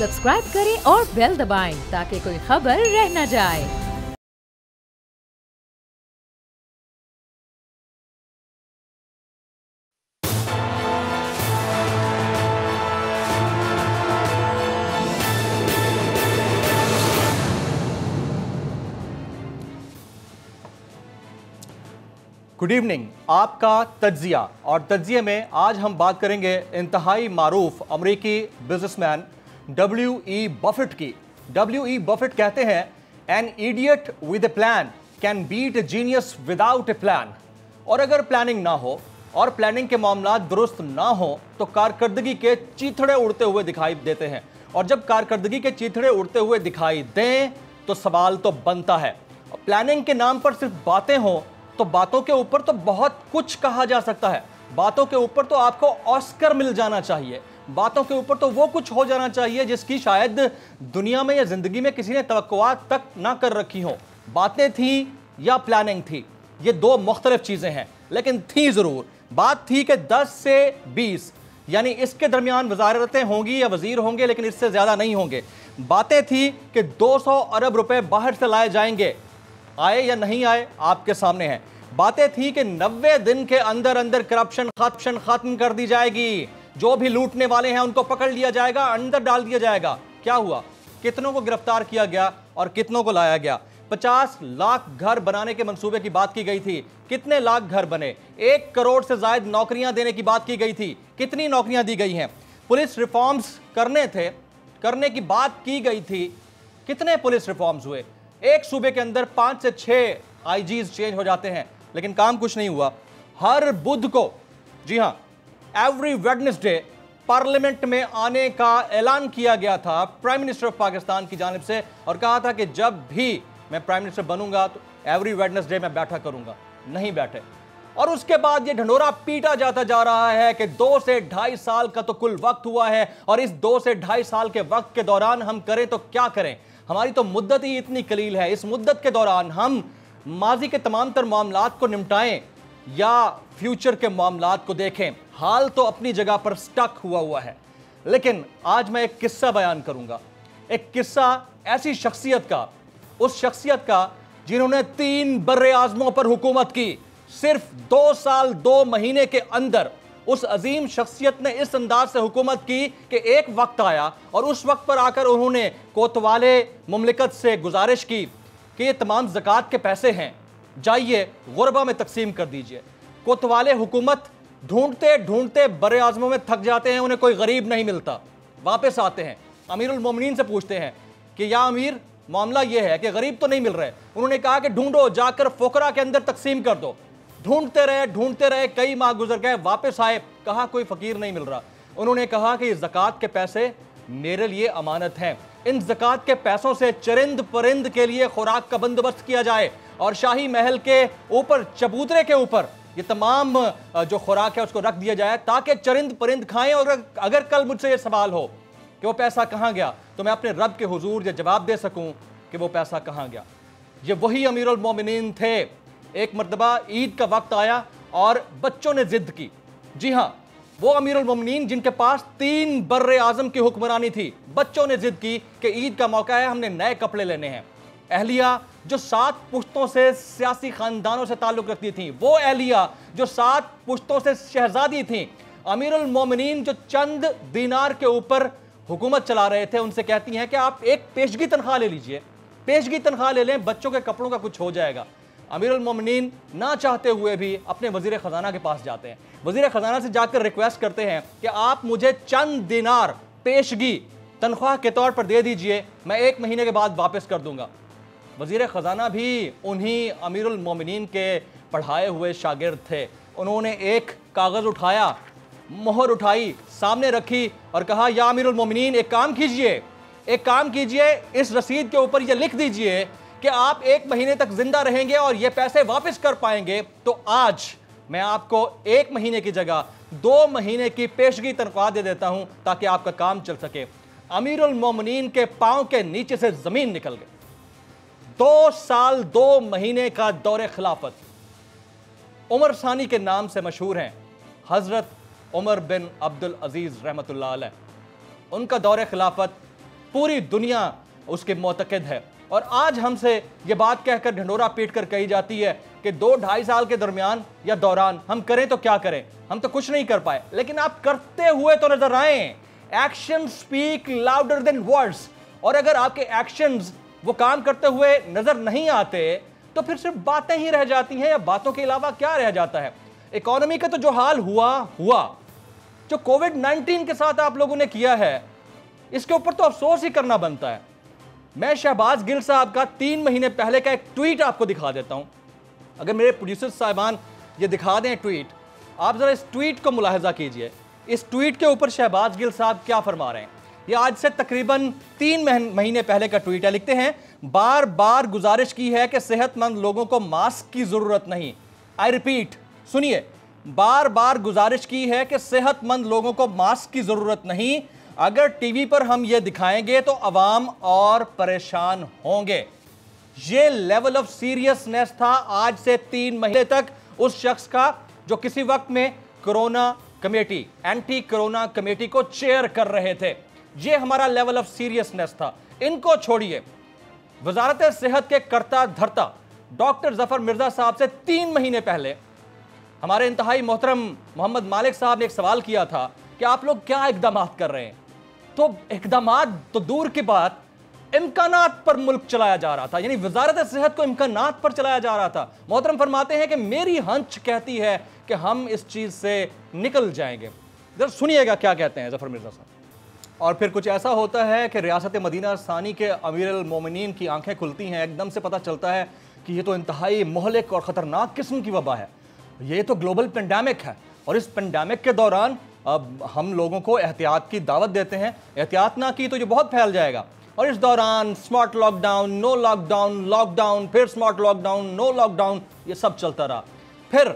Subscribe करें और bell दबाएं ताकि कोई खबर रह न जाए। गुड इवनिंग, आपका तज्जिया। और तज्जिए में आज हम बात करेंगे इंतहाई मारूफ अमरीकी बिजनेसमैन W.E. बफेट की। W.E. बफेट कहते हैं, an idiot with a plan can beat a genius without a plan. और अगर प्लानिंग ना हो और प्लानिंग के मामला दुरुस्त ना हो तो कारकर्दगी के चीथड़े उड़ते हुए दिखाई देते हैं। और जब कारकर्दगी के चीथड़े उड़ते हुए दिखाई दें तो सवाल तो बनता है, प्लानिंग के नाम पर सिर्फ बातें हों तो बातों के ऊपर तो बहुत कुछ कहा जा सकता है। बातों के ऊपर तो आपको ऑस्कर मिल जाना चाहिए, बातों के ऊपर तो वो कुछ हो जाना चाहिए जिसकी शायद दुनिया में या जिंदगी में किसी ने तवक्कुआत तक ना कर रखी हो। बातें थी या प्लानिंग थी, ये दो मुख्तलिफ चीजें हैं, लेकिन थी जरूर। बात थी कि 10 से 20 यानी इसके दरमियान वजारतें होंगी या वजीर होंगे, लेकिन इससे ज्यादा नहीं होंगे। बातें थी कि 200 अरब रुपए बाहर से लाए जाएंगे, आए या नहीं आए आपके सामने है। बातें थी कि 90 दिन के अंदर अंदर करप्शन खत्म कर दी जाएगी, जो भी लूटने वाले हैं उनको पकड़ लिया जाएगा, अंदर डाल दिया जाएगा। क्या हुआ? कितनों को गिरफ्तार किया गया और कितनों को लाया गया? 50 लाख घर बनाने के मंसूबे की बात की गई थी, कितने लाख घर बने? 1 करोड़ से ज्यादा नौकरियां देने की बात की गई थी, कितनी नौकरियां दी गई हैं? पुलिस रिफॉर्म्स करने की बात की गई थी, कितने पुलिस रिफॉर्म्स हुए? एक सूबे के अंदर 5 से 6 आईजीज चेंज हो जाते हैं, लेकिन काम कुछ नहीं हुआ। हर बुध को, जी हां, एवरी वेडनेसडे पार्लियामेंट में आने का ऐलान किया गया था प्राइम मिनिस्टर ऑफ पाकिस्तान की जानिब से, और कहा था कि जब भी मैं प्राइम मिनिस्टर बनूंगा तो एवरी वेडनेसडे मैं बैठा करूंगा। नहीं बैठे, और उसके बाद ये ढंढोरा पीटा जाता जा रहा है कि 2 से 2.5 साल का तो कुल वक्त हुआ है, और इस 2 से 2.5 साल के वक्त के दौरान हम करें तो क्या करें? हमारी तो मुद्दत ही इतनी कलील है, इस मुद्दत के दौरान हम माजी के तमाम तर मामलात को निपटाएं या फ्यूचर के मामलात को देखें। हाल तो अपनी जगह पर स्टक हुआ है। लेकिन आज मैं एक किस्सा बयान करूंगा, एक किस्सा ऐसी शख्सियत का, उस शख्सियत का जिन्होंने 3 बर्रे आज़मों पर हुकूमत की। सिर्फ 2 साल 2 महीने के अंदर उस अजीम शख्सियत ने इस अंदाज से हुकूमत की कि एक वक्त आया और उस वक्त पर आकर उन्होंने कोतवाले मुमलिकत से गुजारिश की कि ये तमाम ज़कात के पैसे हैं, जाइए गुरबा में तकसीम कर दीजिए। कोतवाले हुकूमत ढूंढते ढूंढते बर्रे आज़मों में थक जाते हैं, उन्हें कोई गरीब नहीं मिलता। वापस आते हैं, अमीरुल मोमिनीन से पूछते हैं कि या अमीर, मामला ये है कि गरीब तो नहीं मिल रहे। उन्होंने कहा कि ढूंढो, जाकर फोकरा के अंदर तकसीम कर दो। ढूंढते रहे, कई माह गुजर गए, वापस आए, कहा कोई फकीर नहीं मिल रहा। उन्होंने कहा कि ये ज़कात के पैसे मेरे लिए अमानत हैं, इन ज़कात के पैसों से चरिंद परिंद के लिए खुराक का बंदोबस्त किया जाए और शाही महल के ऊपर, चबूतरे के ऊपर ये तमाम जो खुराक है उसको रख दिया जाए ताकि चरिंद परिंद खाएं। और अगर कल मुझसे ये सवाल हो कि वो पैसा कहाँ गया, तो मैं अपने रब के हुजूर ये जवाब दे सकूं कि वो पैसा कहाँ गया। ये वही अमीरुल मोमिनीन थे। एक मरतबा ईद का वक्त आया और बच्चों ने जिद की। जी हाँ, वो अमीरुल मोमिनीन जिनके पास 3 बर्रे आज़म की हुक्मरानी थी, बच्चों ने जिद की कि ईद का मौका है, हमने नए कपड़े लेने हैं। अहलिया जो 7 पुश्तों से सियासी खानदानों से ताल्लुक रखती थी, वो अहलिया जो 7 पुश्तों से शहजादी थी, अमीरुल मोमिनीन जो चंद दीनार के ऊपर हुकूमत चला रहे थे, उनसे कहती हैं कि आप एक पेशगी तनख्वाह ले लीजिए, पेशगी तनख्वाह ले लें, बच्चों के कपड़ों का कुछ हो जाएगा। अमीरुल मोमिनीन ना चाहते हुए भी अपने वजीर खजाना के पास जाते हैं, वजीर खजाना से जाकर रिक्वेस्ट करते हैं कि आप मुझे चंद दिनार पेशगी तनख्वाह के तौर पर दे दीजिए, मैं 1 महीने के बाद वापस कर दूंगा। वजीर खजाना भी उन्हीं अमीरुल मोमिनीन के पढ़ाए हुए शागिर्द थे। उन्होंने एक कागज उठाया, मोहर उठाई, सामने रखी और कहा, या अमीरुल मोमिनीन एक काम कीजिए, इस रसीद के ऊपर यह लिख दीजिए कि आप 1 महीने तक जिंदा रहेंगे और ये पैसे वापस कर पाएंगे, तो आज मैं आपको 1 महीने की जगह 2 महीने की पेशगी तनख्वाह दे देता हूं ताकि आपका काम चल सके। अमीरुल मोमिनीन के पांव के नीचे से जमीन निकल गई। 2 साल 2 महीने का दौरे खिलाफत। उमर सानी के नाम से मशहूर हैं हजरत उमर बिन अब्दुल अजीज रहमतुल्लाह अलैह। उनका दौरे खिलाफत पूरी दुनिया उसके मोतकद है। और आज हमसे ये बात कहकर ढिंढोरा पीट कर कही जाती है कि 2-2.5 साल के दरमियान या दौरान हम करें तो क्या करें, हम तो कुछ नहीं कर पाए। लेकिन आप करते हुए तो नजर आए। Action speak louder than words. और अगर आपके एक्शंस वो काम करते हुए नजर नहीं आते तो फिर सिर्फ बातें ही रह जाती हैं, या बातों के अलावा क्या रह जाता है। इकोनॉमी का तो जो हाल हुआ, जो कोविड-19 के साथ आप लोगों ने किया है, इसके ऊपर तो अफसोस ही करना बनता है। मैं शहबाज गिल साहब का 3 महीने पहले का एक ट्वीट आपको दिखा देता हूं। अगर मेरे प्रोड्यूसर साहिबान ये दिखा दें ट्वीट, आप जरा इस ट्वीट को मुलाहिजा कीजिए। इस ट्वीट के ऊपर शहबाज गिल साहब क्या फरमा रहे हैं। ये आज से तकरीबन 3 महीने पहले का ट्वीट है। लिखते हैं, बार बार गुजारिश की है कि सेहतमंद लोगों को मास्क की जरूरत नहीं। आई रिपीट, सुनिए, बार बार गुजारिश की है कि सेहतमंद लोगों को मास्क की जरूरत नहीं। अगर टीवी पर हम ये दिखाएंगे तो अवाम और परेशान होंगे। ये लेवल ऑफ सीरियसनेस था आज से 3 महीने तक उस शख्स का जो किसी वक्त में corona committee, anti corona committee को चेयर कर रहे थे। ये हमारा लेवल ऑफ सीरियसनेस था। इनको छोड़िए, वजारत सेहत के करता धरता डॉक्टर जफर मिर्जा साहब से 3 महीने पहले हमारे इंतहाई मोहतरम मोहम्मद मालिक साहब ने एक सवाल किया था कि आप लोग क्या इकदाम कर रहे हैं। तो इकदाम तो दूर की बात, इम्कानात पर मुल्क चलाया जा रहा था, यानी वजारत सेहत को इम्कानात पर चलाया जा रहा था। मोहतरम फरमाते हैं कि मेरी हंच कहती है कि हम इस चीज से निकल जाएंगे। जरा सुनिएगा क्या कहते हैं जफर मिर्जा साहब। और फिर कुछ ऐसा होता है कि रियासत मदीना सानी के अमीर अल मोमिनीन की आंखें खुलती हैं। एकदम से पता चलता है कि ये तो इंतहाई मोहलिक और ख़तरनाक किस्म की वबा है, ये तो ग्लोबल पेंडेमिक है। और इस पेंडेमिक के दौरान अब हम लोगों को एहतियात की दावत देते हैं। एहतियात ना की तो ये बहुत फैल जाएगा। और इस दौरान smart lockdown, no lockdown, lockdown, फिर स्मार्ट लॉकडाउन, नो लॉकडाउन, ये सब चलता रहा। फिर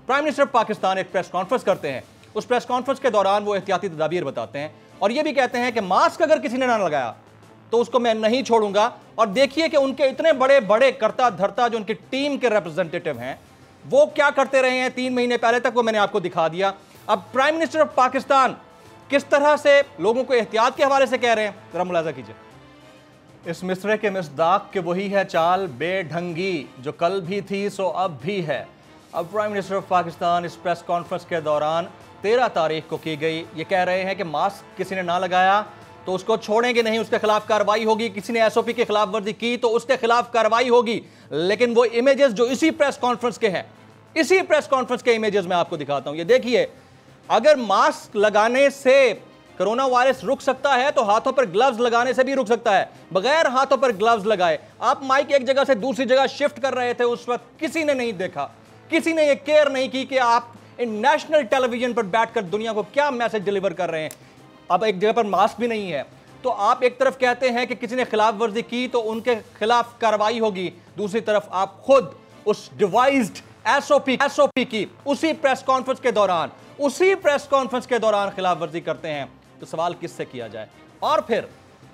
प्राइम मिनिस्टर पाकिस्तान एक प्रेस कॉन्फ्रेंस करते हैं। उस प्रेस कॉन्फ्रेंस के दौरान वो एहतियाती तदाबीर बताते हैं और ये भी कहते हैं कि मास्क अगर किसी ने ना लगाया तो उसको मैं नहीं छोड़ूंगा। और देखिए कि उनके इतने बड़े बड़े करता धरता जो उनकी टीम के रिप्रेजेंटेटिव हैं वो क्या करते रहे हैं 3 महीने पहले तक, वो मैंने आपको दिखा दिया। अब प्राइम मिनिस्टर ऑफ पाकिस्तान किस तरह से लोगों को एहतियात के हवाले से कह रहे हैं, जरा मुलाजा कीजिए। इस मिसरे के मिसदाक के वही है चाल बेढंगी, जो कल भी थी सो अब भी है। अब प्राइम मिनिस्टर ऑफ पाकिस्तान इस प्रेस कॉन्फ्रेंस के दौरान 13 तारीख को की गई, ये कह रहे हैं कि मास्क किसी ने ना लगाया तो उसको छोड़ेंगे नहीं, उसके खिलाफ कार्रवाई होगी। किसी ने एसओपी की खिलाफ वर्जी की तो उसके खिलाफ कार्रवाई होगी। लेकिन वो इमेजेस जो इसी प्रेस कॉन्फ्रेंस के हैं, इसी प्रेस कॉन्फ्रेंस के इमेजेस मैं आपको दिखाता हूं। ये देखिए, अगर मास्क लगाने से कोरोना वायरस रुक सकता है तो हाथों पर ग्लव्स लगाने से भी रुक सकता है। बगैर हाथों पर ग्लव्स लगाए आप माइक एक जगह से दूसरी जगह शिफ्ट कर रहे थे, उस वक्त किसी ने नहीं देखा, किसी ने ये केयर नहीं की कि आप इन नेशनल टेलीविजन पर बैठकर दुनिया को क्या मैसेज डिलीवर कर रहे हैं। अब एक जगह पर मास्क भी नहीं है तो आप एक तरफ कहते हैं कि किसी ने खिलाफ वर्जी की तो उनके खिलाफ कार्रवाई होगी, दूसरी तरफ आप खुद उस डिवाइस्ड एसओपी की उसी प्रेस कॉन्फ्रेंस के दौरान खिलाफ वर्जी करते हैं। तो सवाल किससे किया जाए। और फिर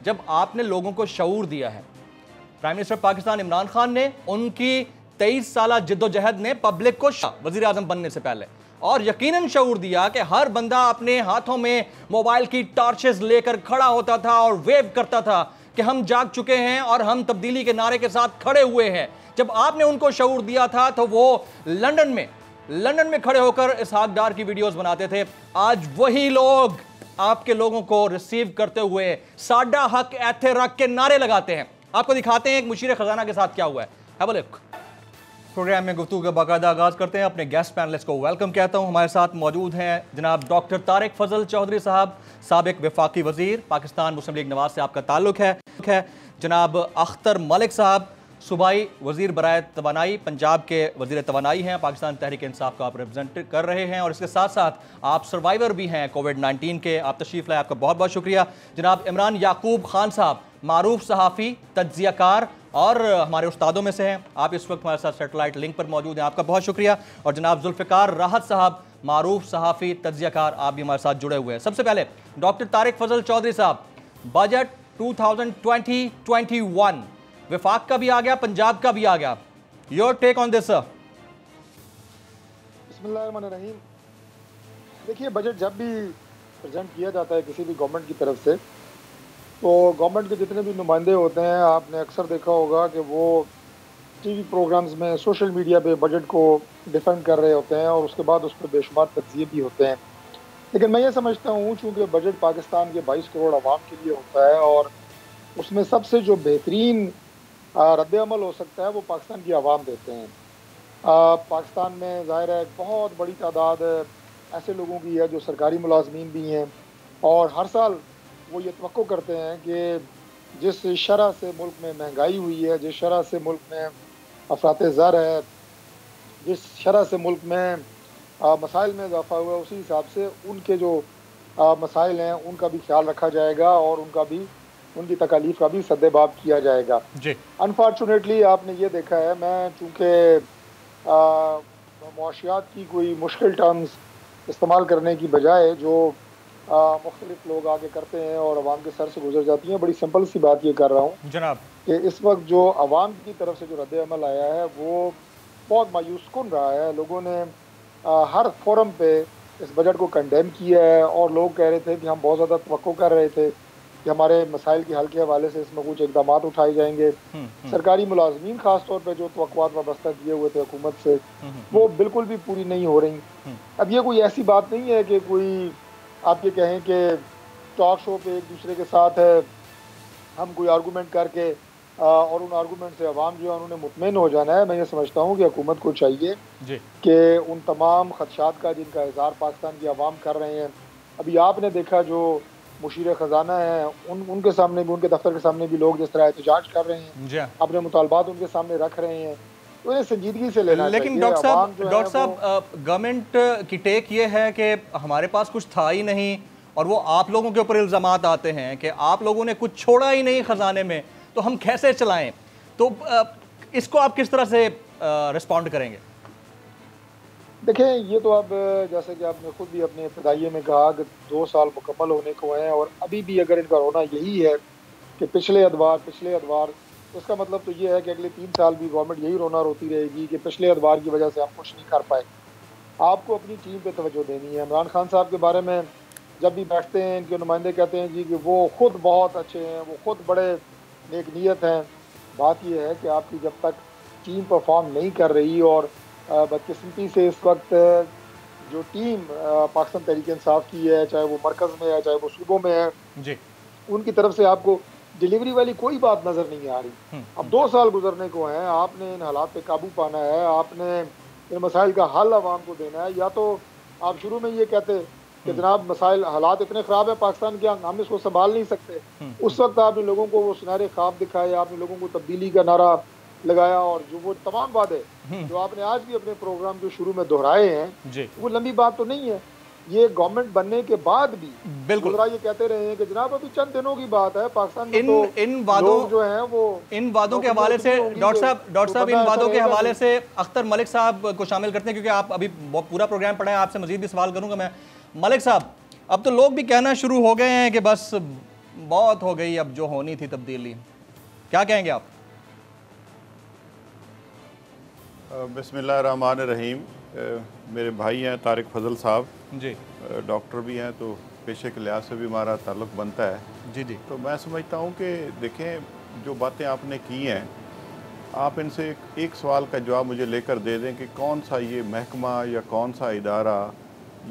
जब आपने लोगों को शऊर दिया है, प्राइम मिनिस्टर पाकिस्तान इमरान खान ने, उनकी 23 साल जिद्दोजहद ने पब्लिक को वजीर आजम बनने से पहले और यकीनन शऊर दिया कि हर बंदा अपने हाथों में मोबाइल की टॉर्चेस लेकर खड़ा होता था और वेव करता था कि हम जाग चुके हैं और हम तब्दीली के नारे के साथ खड़े हुए हैं। जब आपने उनको शऊर दिया था तो वो लंदन में खड़े होकर इसहाक डार की वीडियोस बनाते थे। आज वही लोग आपके लोगों को रिसीव करते हुए साडा हक ऐथे रख के नारे लगाते हैं। आपको दिखाते हैं एक मुशीर खजाना के साथ क्या हुआ है। Have a look. प्रोग्राम में गुफ्तगू का बाकायदा आगाज करते हैं। अपने गेस्ट पैनलिस्ट को वेलकम कहता हूं। हमारे साथ मौजूद हैं जनाब डॉक्टर तारिक फजल चौधरी साहब, साबिक वफाकी वजीर, पाकिस्तान मुस्लिम लीग नवाज से आपका ताल्लुक है। जनाब अख्तर मलिक साहब, सूबाई वजीर बराए तवानाई, पंजाब के वजीर तवानाई हैं, पाकिस्तान तहरीक इंसाफ को आप रिप्रेजेंट कर रहे हैं और इसके साथ साथ आप सर्वाइवर भी हैं कोविड-19 के। आप तशरीफ़ लाए, आपका बहुत बहुत शुक्रिया। जनाब इमरान याकूब खान साहब, मारूफ सहाफ़ी, तज्ज़ियाकार और हमारे उस्तादों में से हैं, आप इस वक्त हमारे साथ सेटेलाइट लिंक पर मौजूद हैं, आपका बहुत शुक्रिया। और जनाब जुल्फ़िकार राहत साहब, मारूफ सहाफ़ी, तज्ज़ियाकार, आप भी हमारे साथ जुड़े हुए हैं। सबसे पहले डॉक्टर तारिक फजल चौधरी साहब, बजट 2020-21 वफाक का भी आ गया, पंजाब का भी आ गया, your take on this sir. बिस्मिल्लाहिर्रहमानिर्रहीम। देखिए, बजट जब भी प्रेजेंट किया जाता है किसी भी गवर्नमेंट की तरफ से तो गवर्नमेंट के जितने भी नुमाइंदे होते हैं, आपने अक्सर देखा होगा कि वो टीवी प्रोग्राम्स में, सोशल मीडिया पे बजट को डिफेंड कर रहे होते हैं और उसके बाद उस पर बेशुमार तज्जिए भी होते हैं। लेकिन मैं ये समझता हूँ, चूँकि बजट पाकिस्तान के 22 करोड़ आवाम के लिए होता है और उसमें सबसे जो बेहतरीन रद्द-ए-अमल हो सकता है वो पाकिस्तान की आवाम देते हैं। पाकिस्तान में ज़ाहिर है बहुत बड़ी तादाद ऐसे लोगों की है जो सरकारी मुलाजमीन भी हैं और हर साल वो ये तवक्को करते हैं कि जिस शरह से मुल्क में महंगाई हुई है, जिस शरह से मुल्क में अफरात ज़र है, जिस शरह से मुल्क में मसाइल में इजाफा हुआ है, उसी हिसाब से उनके जो मसाइल हैं उनका भी ख्याल रखा जाएगा और उनकी तकालीफ का भी सद्देबाब किया जाएगा। जी। अनफॉर्चुनेटली आपने ये देखा है, मैं चूँकि मुआशियात की कोई मुश्किल टर्म्स इस्तेमाल करने की बजाय जो मुख्तलिफ लोग आगे करते हैं और अवाम के सर से गुजर जाती हैं, बड़ी सिंपल सी बात ये कर रहा हूँ जनाब कि इस वक्त जो अवाम की तरफ से जो रद्द-ए-अमल आया है वो बहुत मायूस कुन रहा है। लोगों ने हर फोरम पे इस बजट को कंडेम किया है और लोग कह रहे थे कि हम बहुत ज़्यादा तवक्को कर रहे थे कि हमारे मसाइल के हल के हवाले से इसमें कुछ इक़दाम उठाए जाएंगे। सरकारी मुलाजमीन ख़ास तौर पे जो तवक्कुआत वाबस्ता किए हुए थे हुकूमत से, वो बिल्कुल भी पूरी नहीं हो रही। अब ये कोई ऐसी बात नहीं है कि कोई आप ये कहें कि टॉक शो पे एक दूसरे के साथ हम कोई आर्गूमेंट करके और उन आर्गूमेंट से अवाम जो है उन्होंने मुतमईन हो जाना है। मैं ये समझता हूँ कि हुकूमत को चाहिए कि उन तमाम खदशात का जिनका इज़हार पाकिस्तान की अवाम कर रहे हैं, अभी आपने देखा जो मुशीर ख़जाना है उनके सामने भी, उनके दफ्तर के सामने भी लोग जिस तरह एहतजाज कर रहे हैं, अपने मुतालबात उनके सामने रख रहे हैं, तो ये संजीदगी से लेना चाहिए। लेकिन डॉक्टर साहब गवर्नमेंट की टेक ये है कि हमारे पास कुछ था ही नहीं और वो आप लोगों के ऊपर इल्ज़ामात आते हैं कि आप लोगों ने कुछ छोड़ा ही नहीं ख़जाने में, तो हम कैसे चलाएं? तो इसको आप किस तरह से रिस्पॉन्ड करेंगे? देखें, ये तो अब जैसे कि आपने खुद भी अपने इब्तिदाइये में कहा कि 2 साल मुकम्मल होने को हैं और अभी भी अगर इनका रोना यही है कि पिछले अदवार, तो इसका मतलब तो ये है कि अगले 3 साल भी गवर्नमेंट यही रोना रोती रहेगी कि पिछले अदवार की वजह से हम कुछ नहीं कर पाए। आपको अपनी टीम पे तवज्जो देनी है। इमरान खान साहब के बारे में जब भी बैठते हैं, इनके नुमाइंदे कहते हैं जी कि वो खुद बहुत अच्छे हैं, वो खुद बड़े नेक नीयत हैं। बात यह है कि आपकी जब तक टीम परफॉर्म नहीं कर रही और बदकिस्मती से इस वक्त जो टीम पाकिस्तान तहरीक इंसाफ की है, चाहे वो मरकज़ में है, चाहे वो सूबों में है जी, उनकी तरफ से आपको डिलीवरी वाली कोई बात नज़र नहीं आ रही। अब 2 साल गुजरने को हैं, आपने इन हालात पे काबू पाना है, आपने इन मसाइल का हल आवाम को देना है। या तो आप शुरू में ये कहते कि जनाब मसाइल हालात इतने ख़राब है पाकिस्तान के, हम इसको संभाल नहीं सकते, उस वक्त आपने लोगों को वो सुनहरे ख्वाब दिखाए, आपने लोगों को तब्दीली का नारा लगाया और जो वो तमाम वादे जो आपने आज भी अपने प्रोग्राम जो शुरू में दोहराए हैं, वो लंबी बात तो नहीं है। ये गवर्नमेंट बनने के बाद भी बिल्कुल ये कहते रहे हैं कि जनाब अभी चंद दिनों की बात है, पाकिस्तान में इन वादों जो हैं वो इन वादों के हवाले से डॉक्टर साहब इन वादों के हवाले से अख्तर मलिक साहब को शामिल करते हैं, क्योंकि आप अभी पूरा प्रोग्राम पढ़े हैं, आपसे मजीद भी सवाल करूंगा मैं। मलिक साहब, अब तो लोग भी कहना शुरू हो गए हैं कि बस बहुत हो गई, अब जो होनी थी तब्दीली, क्या कहेंगे आप? बिस्मिल्लाहिर्रहमानिर्रहीम। मेरे भाई हैं तारिक फजल साहब जी, डॉक्टर भी हैं, तो पेशे के लिहाज से भी हमारा ताल्लुक़ बनता है जी जी। तो मैं समझता हूँ कि देखें, जो बातें आपने की हैं, आप इनसे एक सवाल का जवाब मुझे लेकर दे दें कि कौन सा ये महकमा या कौन सा इदारा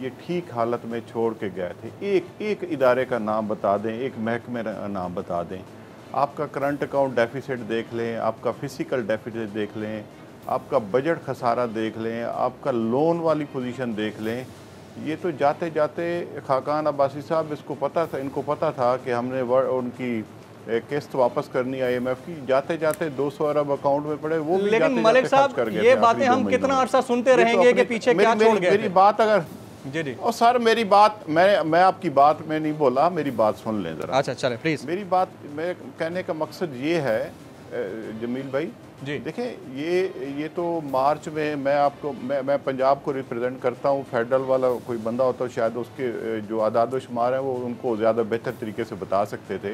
ये ठीक हालत में छोड़ के गए थे। एक इदारे का नाम बता दें, एक महकमे का नाम बता दें। आपका करंट अकाउंट डेफिसिट देख लें, आपका फिजिकल डेफिसिट देख लें, आपका बजट खसारा देख लें, आपका लोन वाली पोजीशन देख लें। ये तो जाते जाते खाकान अब्बासी साहब इनको पता था कि हमने उनकी किस्त वापस करनी IMF की, जाते जाते 200 अरब अकाउंट में पड़े, वो भी लेकिन मलिक साहब ये बातें हम कितना अरसा सुनते रहेंगे कि पीछे क्या छोड़ गए? मेरी बात अगर जी जी, और सर मेरी बात, मैं आपकी बात में नहीं बोला, मेरी बात सुन लें ज़रा। अच्छा चले प्लीज़। मेरी बात, मेरे कहने का मकसद ये है जमील भाई देखें ये तो मार्च में मैं पंजाब को रिप्रेजेंट करता हूँ। फेडरल वाला कोई बंदा होता है शायद उसके जो आदाद शुमार है वो उनको ज़्यादा बेहतर तरीके से बता सकते थे।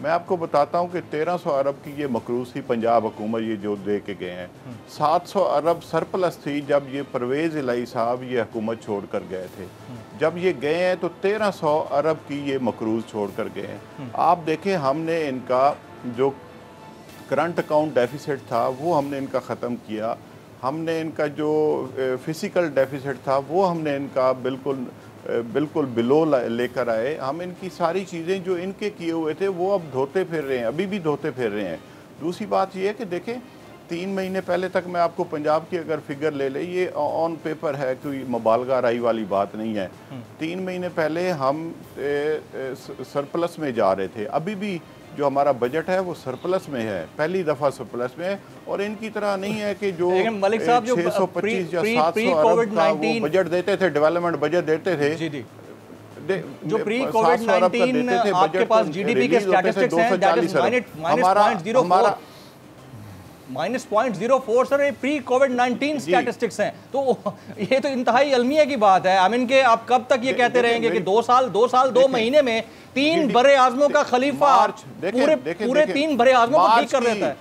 मैं आपको बताता हूँ कि 1300 अरब की ये मकरूज थी पंजाब हुकूमत ये जो दे के गए हैं। 700 अरब सरप्लस थी जब ये परवेज़ इलाही साहब ये हुकूमत छोड़ कर गए थे। जब ये गए हैं तो 1300 अरब की ये मकरूज छोड़ कर गए हैं। आप देखें हमने इनका जो करंट अकाउंट डेफिसिट था वो हमने इनका ख़त्म किया। हमने इनका जो फिजिकल डेफिसिट था वो हमने इनका बिल्कुल बिलो लेकर आए। हम इनकी सारी चीज़ें जो इनके किए हुए थे वो अब धोते फिर रहे हैं, अभी भी धोते फिर रहे हैं। दूसरी बात ये है कि देखें 3 महीने पहले तक मैं आपको पंजाब की अगर फिगर ले ले, ये ऑन पेपर है, कोई मुबालगा राई वाली बात नहीं है। 3 महीने पहले हम सरप्लस में जा रहे थे। अभी भी जो हमारा बजट है वो सरप्लस में है, पहली दफ़ा सरप्लस में है। और इनकी तरह नहीं है कि जो मलिक साहब जो 625 या 700 अरब का वो बजट देते थे, डेवलपमेंट बजट देते थे, जो प्री कोविड 19 आपके पास जीडीपी के स्टैटिस्टिक्स हैं, दैट इज -0.04 -0.04 सर, ये प्री कोविड 19 स्टैटिस्टिक्स हैं। तो ये तो इंतहाई अलमिया की बात है। आई मीन के आप कब तक ये कहते रहेंगे कि 2 साल 2 महीने में 3 बड़े आजमों का खलीफा पूरे 3 बड़े आजमों को ठीक कर देता है।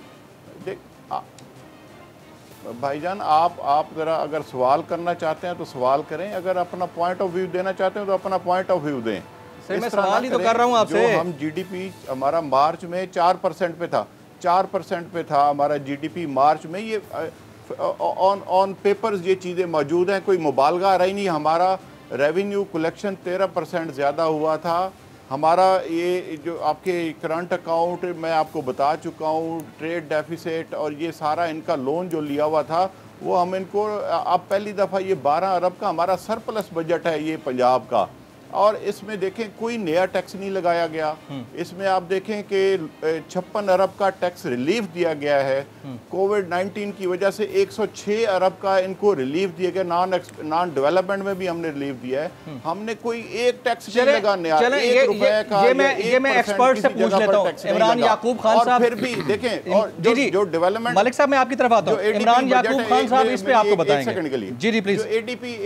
भाईजान आप जरा अगर सवाल करना चाहते हैं तो सवाल करें, अगर अपना पॉइंट ऑफ व्यू देना चाहते हैं तो अपना पॉइंट ऑफ व्यू दें। मैं सवाल ही तो कर रहा हूं आपसे। जो हम जीडीपी हमारा मार्च में 4% पे था, 4% पे था हमारा जीडीपी मार्च में। ये ऑन पेपर्स ये चीज़ें मौजूद हैं, कोई मुबालगा रही नहीं। हमारा रेवेन्यू कलेक्शन 13% ज़्यादा हुआ था। हमारा ये जो आपके करंट अकाउंट मैं आपको बता चुका हूँ, ट्रेड डेफिसिट और ये सारा इनका लोन जो लिया हुआ था वो हम इनको अब पहली दफ़ा ये 12 अरब का हमारा सरप्लस बजट है ये पंजाब का। और इसमें देखें कोई नया टैक्स नहीं लगाया गया। इसमें आप देखें कि 56 अरब का टैक्स रिलीफ दिया गया है। कोविड-19 की वजह से 106 अरब का इनको रिलीफ दिया गया। नॉन डेवलपमेंट में भी हमने रिलीफ दिया है। हमने कोई एक टैक्स नहीं लगाने, ₹1 का ये मैं एक्सपर्ट से पूछ लेता हूं। इमरान याकूब खान साहब, फिर भी देखें और जो डेवलपमेंट, मलिक साहब मैं आपकी तरफ आता हूं। इमरान याकूब खान साहब इस पे आपको बताएंगे। सेकंड के लिए जी जी प्लीज। जो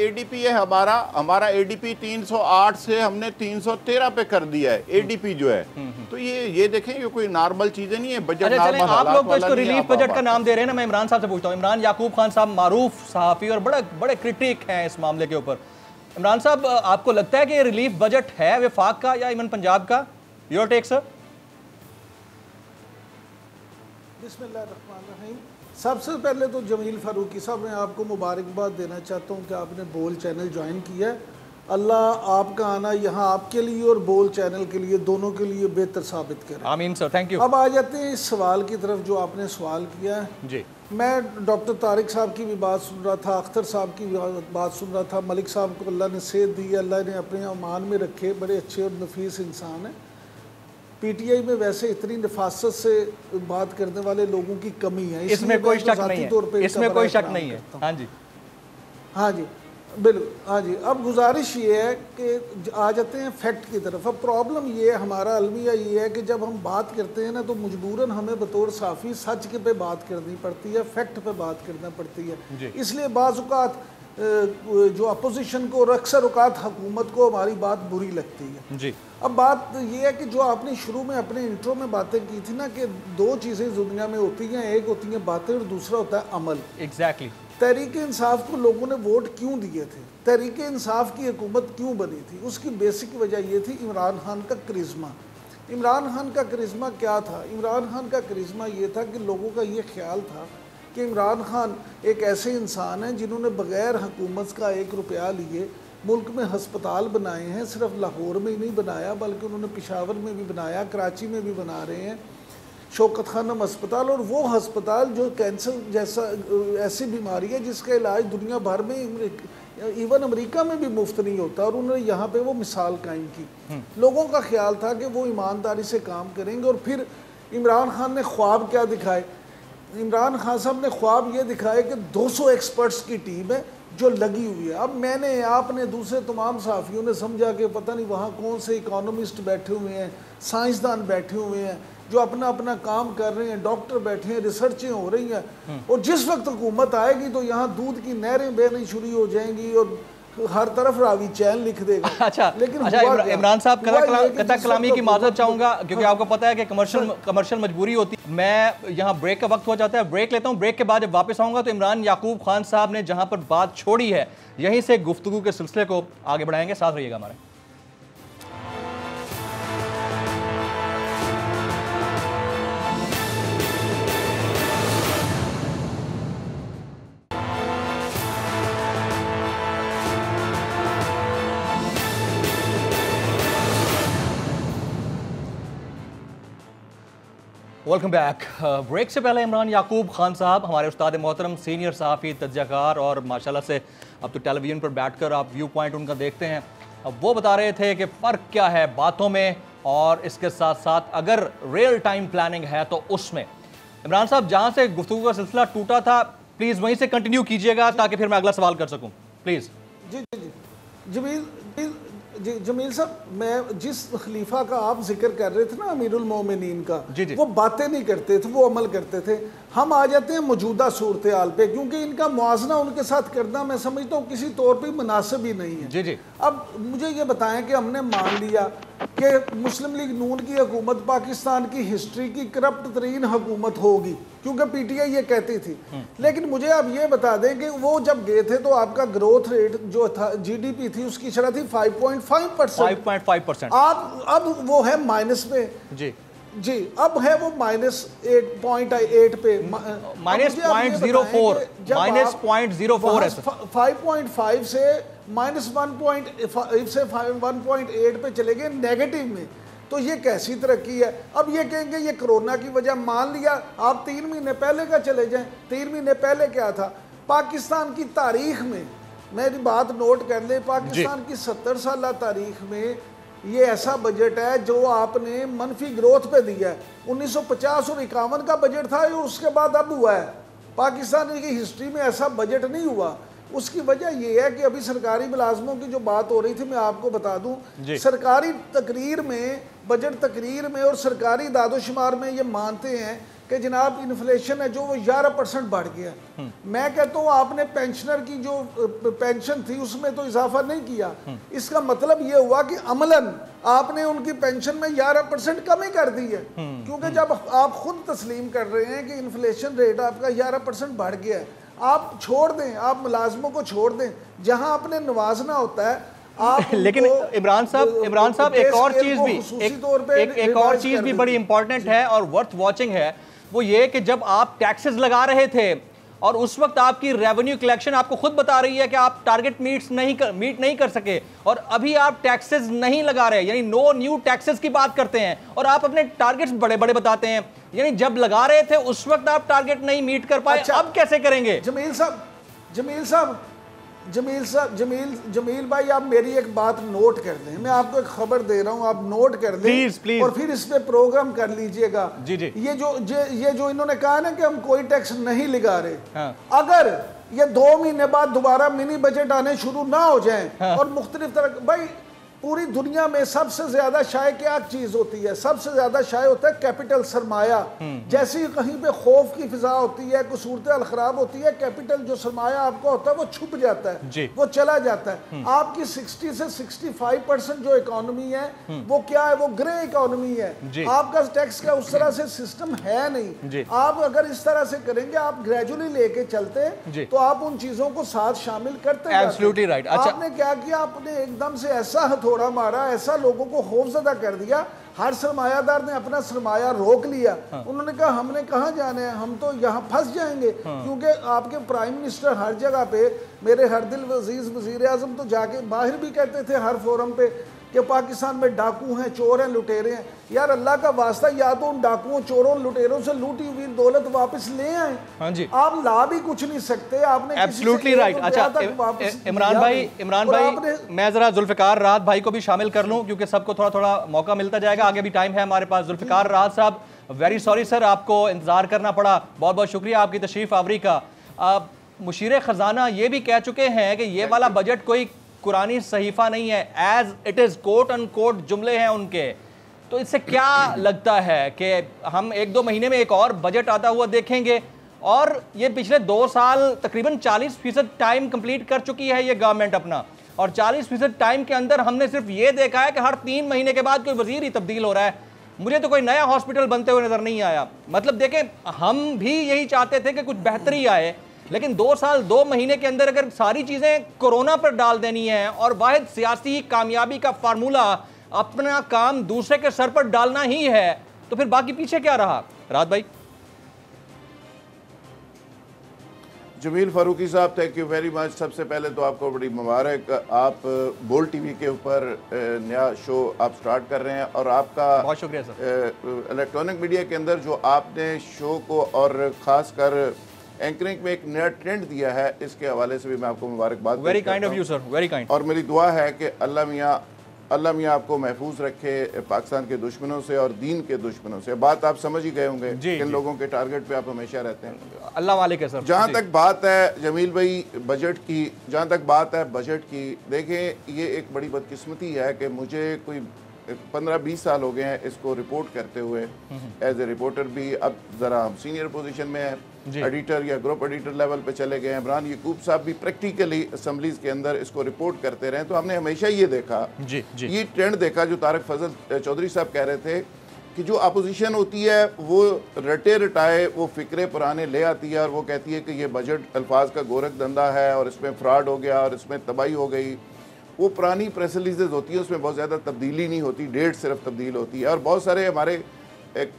एडीपी है हमारा एडीपी 308 से हमने 313 पे कर दिया है एडीपी जो है। तो ये देखें ये कोई नॉर्मल चीजें नहीं है। बजट नॉर्मल आप लोग तो इसको रिलीफ बजट का नाम दे रहे हैं ना। मैं इमरान साहब से पूछता हूँ। इमरान याकूब खान साहब मारूफ सहाफ़ी और बड़े क्रिटिक हैं इस मामले के ऊपर। इमरान साहब आपको लगता है कि रिलीफ बजट है वफाक का या इमन पंजाब का? Your take sir. बिस्मिल्लाहिर्रहमानिर्रहीम। सबसे पहले तो जमील फारूकी साहब मैं आपको मुबारकबाद देना चाहता हूँ कि आपने बोल चैनल ज्वाइन किया है। अल्लाह आपका आना यहाँ आपके लिए और बोल चैनल के लिए दोनों के लिए बेहतर साबित करे। आमीन सर, थैंक यू। अब आ जाते हैं इस सवाल की तरफ जो आपने सवाल किया है। जी, मैं डॉक्टर तारिक साहब की भी बात सुन रहा था, अख्तर साहब की बात सुन रहा था। मलिक साहब को अल्लाह ने सेहत दी, अल्लाह ने अपने अमान में रखे, बड़े अच्छे और नफीस इंसान हैं। पीटीआई में वैसे इतनी नफासत से बात करने वाले लोगों की कमी है, इसमें कोई शक नहीं है, इसमें कोई शक नहीं है। हाँ जी, हाँ जी बिल्कुल, हाँ जी। अब गुजारिश ये है कि आ जाते हैं फैक्ट की तरफ। अब प्रॉब्लम ये है, हमारा अलमिया ये है कि जब हम बात करते हैं ना तो मजबूरन हमें बतौर साफ़ी सच के पे बात करनी पड़ती है, फैक्ट पे बात करना पड़ती है। इसलिए बाज़ औक़ात जो अपोजिशन को और अक्सर औक़ात हुकूमत को हमारी बात बुरी लगती है जी। अब बात ये है कि जो आपने शुरू में अपने इंट्रो में बातें की थी ना कि 2 चीज़ें दुनिया में होती हैं, एक होती हैं बातें और दूसरा होता है अमल। एग्जैक्टली। तहरीक इंसाफ को लोगों ने वोट क्यों दिए थे, तहरीक इंसाफ की हुकूमत क्यों बनी थी, उसकी बेसिक वजह ये थी इमरान खान का करिश्मा। इमरान खान का करिश्मा क्या था? इमरान खान का करिश्मा ये था कि लोगों का ये ख्याल था कि इमरान खान एक ऐसे इंसान हैं जिन्होंने बग़ैर हुकूमत का 1 रुपया लिए मुल्क में हस्पताल बनाए हैं। सिर्फ लाहौर में ही नहीं बनाया बल्कि उन्होंने पेशावर में भी बनाया, कराची में भी बना रहे हैं शौकत खानम अस्पताल। और वो हस्पताल जो कैंसर जैसा ऐसी बीमारी है जिसका इलाज दुनिया भर में इवन अमेरिका में भी मुफ्त नहीं होता, और उन्होंने यहाँ पे वो मिसाल कायम की। लोगों का ख्याल था कि वो ईमानदारी से काम करेंगे। और फिर इमरान खान ने ख्वाब क्या दिखाए? इमरान खान साहब ने ख्वाब ये दिखाए कि 200 एक्सपर्ट्स की टीम है जो लगी हुई है। अब मैंने, आपने, दूसरे तमाम सहाफ़ियों ने समझा कि पता नहीं वहाँ कौन से इकोनॉमिस्ट बैठे हुए हैं, साइंसदान बैठे हुए हैं, जो अपना अपना काम कर रहे हैं, डॉक्टर बैठे हैं, रिसर्चें हो रही हैं, और जिस वक्त हुकूमत आएगी तो यहाँ दूध की नहरें बहनी शुरू हो जाएंगी और हर तरफ रावी चैन लिख देगा। अच्छा, लेकिन इमरान साहब कथा कलामी की माजरत चाहूंगा, क्योंकि आपको पता है कि कमर्शियल मजबूरी होती है। मैं यहाँ ब्रेक का वक्त हो जाता है, ब्रेक लेता हूँ। ब्रेक के बाद जब वापस आऊंगा तो इमरान याकूब खान साहब ने जहां पर बात छोड़ी है, यहीं से गुफ्तगू के सिलसिले को आगे बढ़ाएंगे। साथ रहिएगा हमारे। Welcome back. ब्रेक से पहले इमरान याकूब खान साहब, हमारे उस्ताद मोहतरम, सीनियर सहाफ़ी, तज्ज़ियाकार, और माशाल्लाह से अब तो टेलीविज़न पर बैठकर आप व्यू पॉइंट उनका देखते हैं। अब वो बता रहे थे कि फ़र्क क्या है बातों में और इसके साथ साथ अगर रियल टाइम प्लानिंग है तो उसमें। इमरान साहब, जहाँ से गुफ्तगू का सिलसिला टूटा था, प्लीज़ वहीं से कंटिन्यू कीजिएगा ताकि फिर मैं अगला सवाल कर सकूँ, प्लीज़। जी जी जी जमील साहब, मैं जिस खलीफा का आप जिक्र कर रहे थे ना, अमीरुल मोमिनीन का, वो बातें नहीं करते थे, वो अमल करते थे। हम आ जाते हैं मौजूदा सूरत हाल पे, क्योंकि इनका मुआजना उनके साथ करना मैं समझता हूँ किसी तौर पे मुनासिब ही नहीं है। जी। अब मुझे ये बताएं कि हमने मान लिया कि मुस्लिम लीग नून की हुकूमत पाकिस्तान की हिस्ट्री की करप्ट तरीन हुकूमत होगी, क्योंकि पीटीआई ये कहती थी। लेकिन मुझे आप ये बता दें कि वो जब गए थे तो आपका ग्रोथ रेट जो था, जीडीपी थी, उसकी शरह थी 5.5%। अब वो है माइनस पे। जी अब है वो -8.8 पे, -0.04 5.5 से -1.5 से 1.8 पे चले गए नेगेटिव में। तो ये कैसी तरक्की है? अब ये कहेंगे ये कोरोना की वजह। मान लिया आप 3 महीने पहले का चले जाएं, 3 महीने पहले क्या था पाकिस्तान की तारीख में? मेरी बात नोट कर ले, पाकिस्तान की 70 साल तारीख में ये ऐसा बजट है जो आपने मनफी ग्रोथ पे दिया है। 1950 और 51 का बजट था, उसके बाद अब हुआ है। पाकिस्तान की हिस्ट्री में ऐसा बजट नहीं हुआ। उसकी वजह यह है कि अभी सरकारी मुलाजमों की जो बात हो रही थी, मैं आपको बता दूं, सरकारी तकरीर में, बजट तकरीर में और सरकारी दादोशुमार में ये मानते हैं कि जनाब इन्फ्लेशन है जो वो 11% बढ़ गया। मैं कहता हूँ आपने पेंशनर की जो पेंशन थी उसमें तो इजाफा नहीं किया। इसका मतलब ये हुआ कि अमलन आपने उनकी पेंशन में 11% कमी कर दी है, क्योंकि जब आप खुद तस्लीम कर रहे हैं कि इन्फ्लेशन रेट आपका 11% बढ़ गया है, आप छोड़ दें, आप मुलाजमों को छोड़ दें, जहां आपने नवाजना होता है आप। लेकिन इमरान साहब एक और चीज भी बड़ी इंपॉर्टेंट है और वर्थ वॉचिंग है, वो ये कि जब आप टैक्सेस लगा रहे थे और उस वक्त आपकी रेवेन्यू कलेक्शन आपको खुद बता रही है कि आप टारगेट मीट नहीं कर सके, और अभी आप टैक्सेस नहीं लगा रहे, यानी नो न्यू टैक्सेस की बात करते हैं और आप अपने टारगेट्स बड़े बड़े बताते हैं। यानी जब लगा रहे थे उस वक्त आप टारगेट नहीं मीट कर पाए। अच्छा, अब कैसे करेंगे? जमील भाई, आप मेरी एक बात नोट कर लें। मैं आपको एक खबर दे रहा हूं, आप नोट कर लें प्लीज। और फिर इस पे प्रोग्राम कर लीजिएगा। जी। ये जो इन्होंने कहा ना कि हम कोई टैक्स नहीं लगा रहे, अगर ये 2 महीने बाद दोबारा मिनी बजट आने शुरू ना हो जाए और मुख्तलिफ तरह, भाई पूरी दुनिया में सबसे ज्यादा शाये क्या चीज होती है? सबसे ज्यादा शाये होता है कैपिटल, सरमाया। जैसे ही कहीं पे खौफ की फिजा होती है, कोई सूरत हाल खराब होती है, कैपिटल जो सरमाया आपका होता है वो छुप जाता है, वो चला जाता है। आपकी 60 से 65% जो इकोनॉमी है वो क्या है? वो ग्रे इकोनॉमी है। आपका टैक्स का उस तरह से सिस्टम है नहीं। आप अगर इस तरह से करेंगे, आप ग्रेजुअली लेके चलते तो आप उन चीजों को साथ शामिल करते। Absolutely right. आपने क्या किया? आपने एकदम से ऐसा थोड़ा मारा, ऐसा लोगों को खौफजदा कर दिया। हर सरमायादार ने अपना सरमाया रोक लिया। उन्होंने कहा हमने कहाँ जाना है, हम तो यहाँ फंस जाएंगे। क्योंकि आपके प्राइम मिनिस्टर हर जगह पे, मेरे हर दिल अजीज वजीर आजम तो जाके बाहर भी कहते थे हर फोरम पे कि पाकिस्तान में डाकू हैं, चोर हैं, लुटेरे हैं। यार अल्लाह का वास्ता, या तो उन डाकुओं, चोरों, लुटेरों से लूटी हुई दौलत वापस ले आए। हाँ जी, आप ला भी कुछ नहीं सकते। आपने एब्सोल्युटली राइट। अच्छा इमरान भाई, मैं जरा जुल्फिकार राहत भाई को भी शामिल कर लूं, क्योंकि सबको थोड़ा थोड़ा मौका मिलता जाएगा, आगे भी टाइम है हमारे पास। जुल्फिकार राहत साहब, वेरी सॉरी सर, आपको इंतजार करना पड़ा, बहुत बहुत शुक्रिया आपकी तशरीफ आवरी का। मुशीर खजाना ये भी कह चुके हैं कि ये वाला बजट कोई कुरानी सहीफा नहीं है, as it is, quote unquote जुमले हैं उनके। तो इससे क्या लगता है कि हम 1-2 महीने में एक और बजट आता हुआ देखेंगे? और ये पिछले 2 साल तकरीबन 40% टाइम कंप्लीट कर चुकी है ये गवर्नमेंट अपना, और 40% टाइम के अंदर हमने सिर्फ ये देखा है कि हर 3 महीने के बाद कोई वजीर ही तब्दील हो रहा है। मुझे तो कोई नया हॉस्पिटल बनते हुए नजर नहीं आया। मतलब देखें, हम भी यही चाहते थे कि कुछ बेहतरी आए, लेकिन 2 साल 2 महीने के अंदर अगर सारी चीजें कोरोना पर डाल देनी है और वाहिद सियासी कामयाबी का फार्मूला अपना काम दूसरे के सर पर डालना ही है, तो फिर बाकी पीछे क्या रहा? राहत भाई। जमील फारूकी साहब, थैंक यू वेरी मच। सबसे पहले तो आपको बड़ी मुबारक, आप बोल्ड टीवी के ऊपर नया शो आप स्टार्ट कर रहे हैं, और आपका बहुत शुक्रिया सर। इलेक्ट्रॉनिक मीडिया के अंदर जो आपने शो को और ख़ास कर एंकरिंग में एक नया ट्रेंड दिया है, इसके हवाले से भी मैं आपको मुबारकबाद। Very kind of you sir, very kind. और मेरी दुआ है कि अल्लाह मियाँ आपको महफूज रखे पाकिस्तान के दुश्मनों से और दीन के दुश्मनों से। बात आप समझ ही गए होंगे किन लोगों के टारगेट पे आप हमेशा रहते हैं। अल्लाह वाले के सर। जहाँ तक बात है जमील भाई बजट की, जहाँ तक बात है बजट की, देखें ये एक बड़ी बदकिस्मती है कि मुझे कोई 15-20 साल हो गए हैं इसको रिपोर्ट करते हुए, एज ए रिपोर्टर भी। अब ज़रा हम सीनियर पोजीशन में हैं, एडिटर या ग्रुप एडिटर लेवल पे चले गए हैं। इमरान यकूब साहब भी प्रैक्टिकली असम्बलीज के अंदर इसको रिपोर्ट करते रहे। तो हमने हमेशा ये देखा, ये ट्रेंड देखा जो तारक फजल चौधरी साहब कह रहे थे कि जो अपोजिशन होती है वो रटे रटाए वो फ़िक्रे पुराने ले आती है, और वो कहती है कि ये बजट अल्फाज का गोरख धंधा है और इसमें फ्रॉड हो गया और इसमें तबाही हो गई। वो पुरानी प्रेस रिलीजेज होती है, उसमें बहुत ज़्यादा तब्दीली नहीं होती, डेट सिर्फ तब्दील होती है। और बहुत सारे हमारे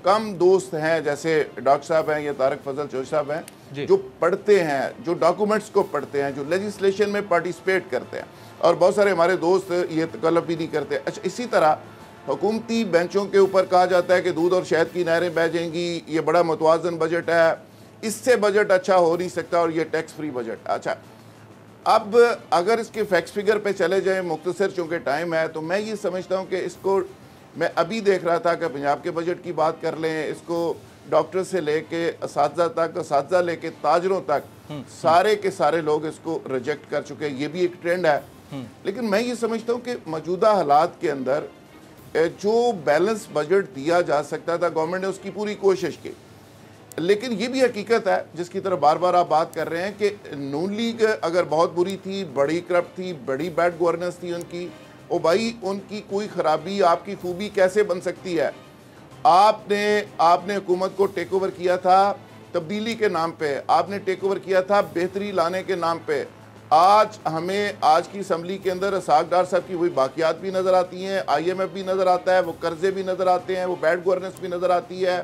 कम दोस्त हैं, जैसे डॉक्टर साहब हैं या तारक फजल चौधरी साहब हैं, जो पढ़ते हैं, जो डॉक्यूमेंट्स को पढ़ते हैं, जो लेजिस्लेशन में पार्टिसिपेट करते हैं, और बहुत सारे हमारे दोस्त ये तकल्लुफ़ भी नहीं करते। अच्छा, इसी तरह हुकूमती बेंचों के ऊपर कहा जाता है कि दूध और शहद की नहरें बह जाएंगी, ये बड़ा मुतवाज़न बजट है, इससे बजट अच्छा हो नहीं सकता, और ये टैक्स फ्री बजट। अच्छा, अब अगर इसके फैक्स फिगर पे चले जाएं, मुख्तसर चूँकि टाइम है, तो मैं ये समझता हूँ कि इसको, मैं अभी देख रहा था कि पंजाब के बजट की बात कर लें, इसको डॉक्टर से लेके असातिज़ा तक, असातिज़ा लेके ताजरों तक, सारे के सारे लोग इसको रिजेक्ट कर चुके हैं। ये भी एक ट्रेंड है। लेकिन मैं ये समझता हूँ कि मौजूदा हालात के अंदर जो बैलेंस बजट दिया जा सकता था, गवर्नमेंट ने उसकी पूरी कोशिश की। लेकिन ये भी हकीकत है जिसकी तरफ बार बार आप बात कर रहे हैं कि नून लीग अगर बहुत बुरी थी, बड़ी करप्ट थी, बड़ी बैड गवर्नेंस थी उनकी, ओ भाई उनकी कोई ख़राबी आपकी खूबी कैसे बन सकती है? आपने हुकूमत को टेक ओवर किया था तब्दीली के नाम पे, आपने टेक ओवर किया था बेहतरी लाने के नाम पे। आज हमें आज की असम्बली के अंदर साग डार साहब की वही बाकियात भी नज़र आती हैं, IMF भी नज़र आता है, वो कर्जे भी नज़र आते हैं, वो बैड गवर्नेंस भी नज़र आती है,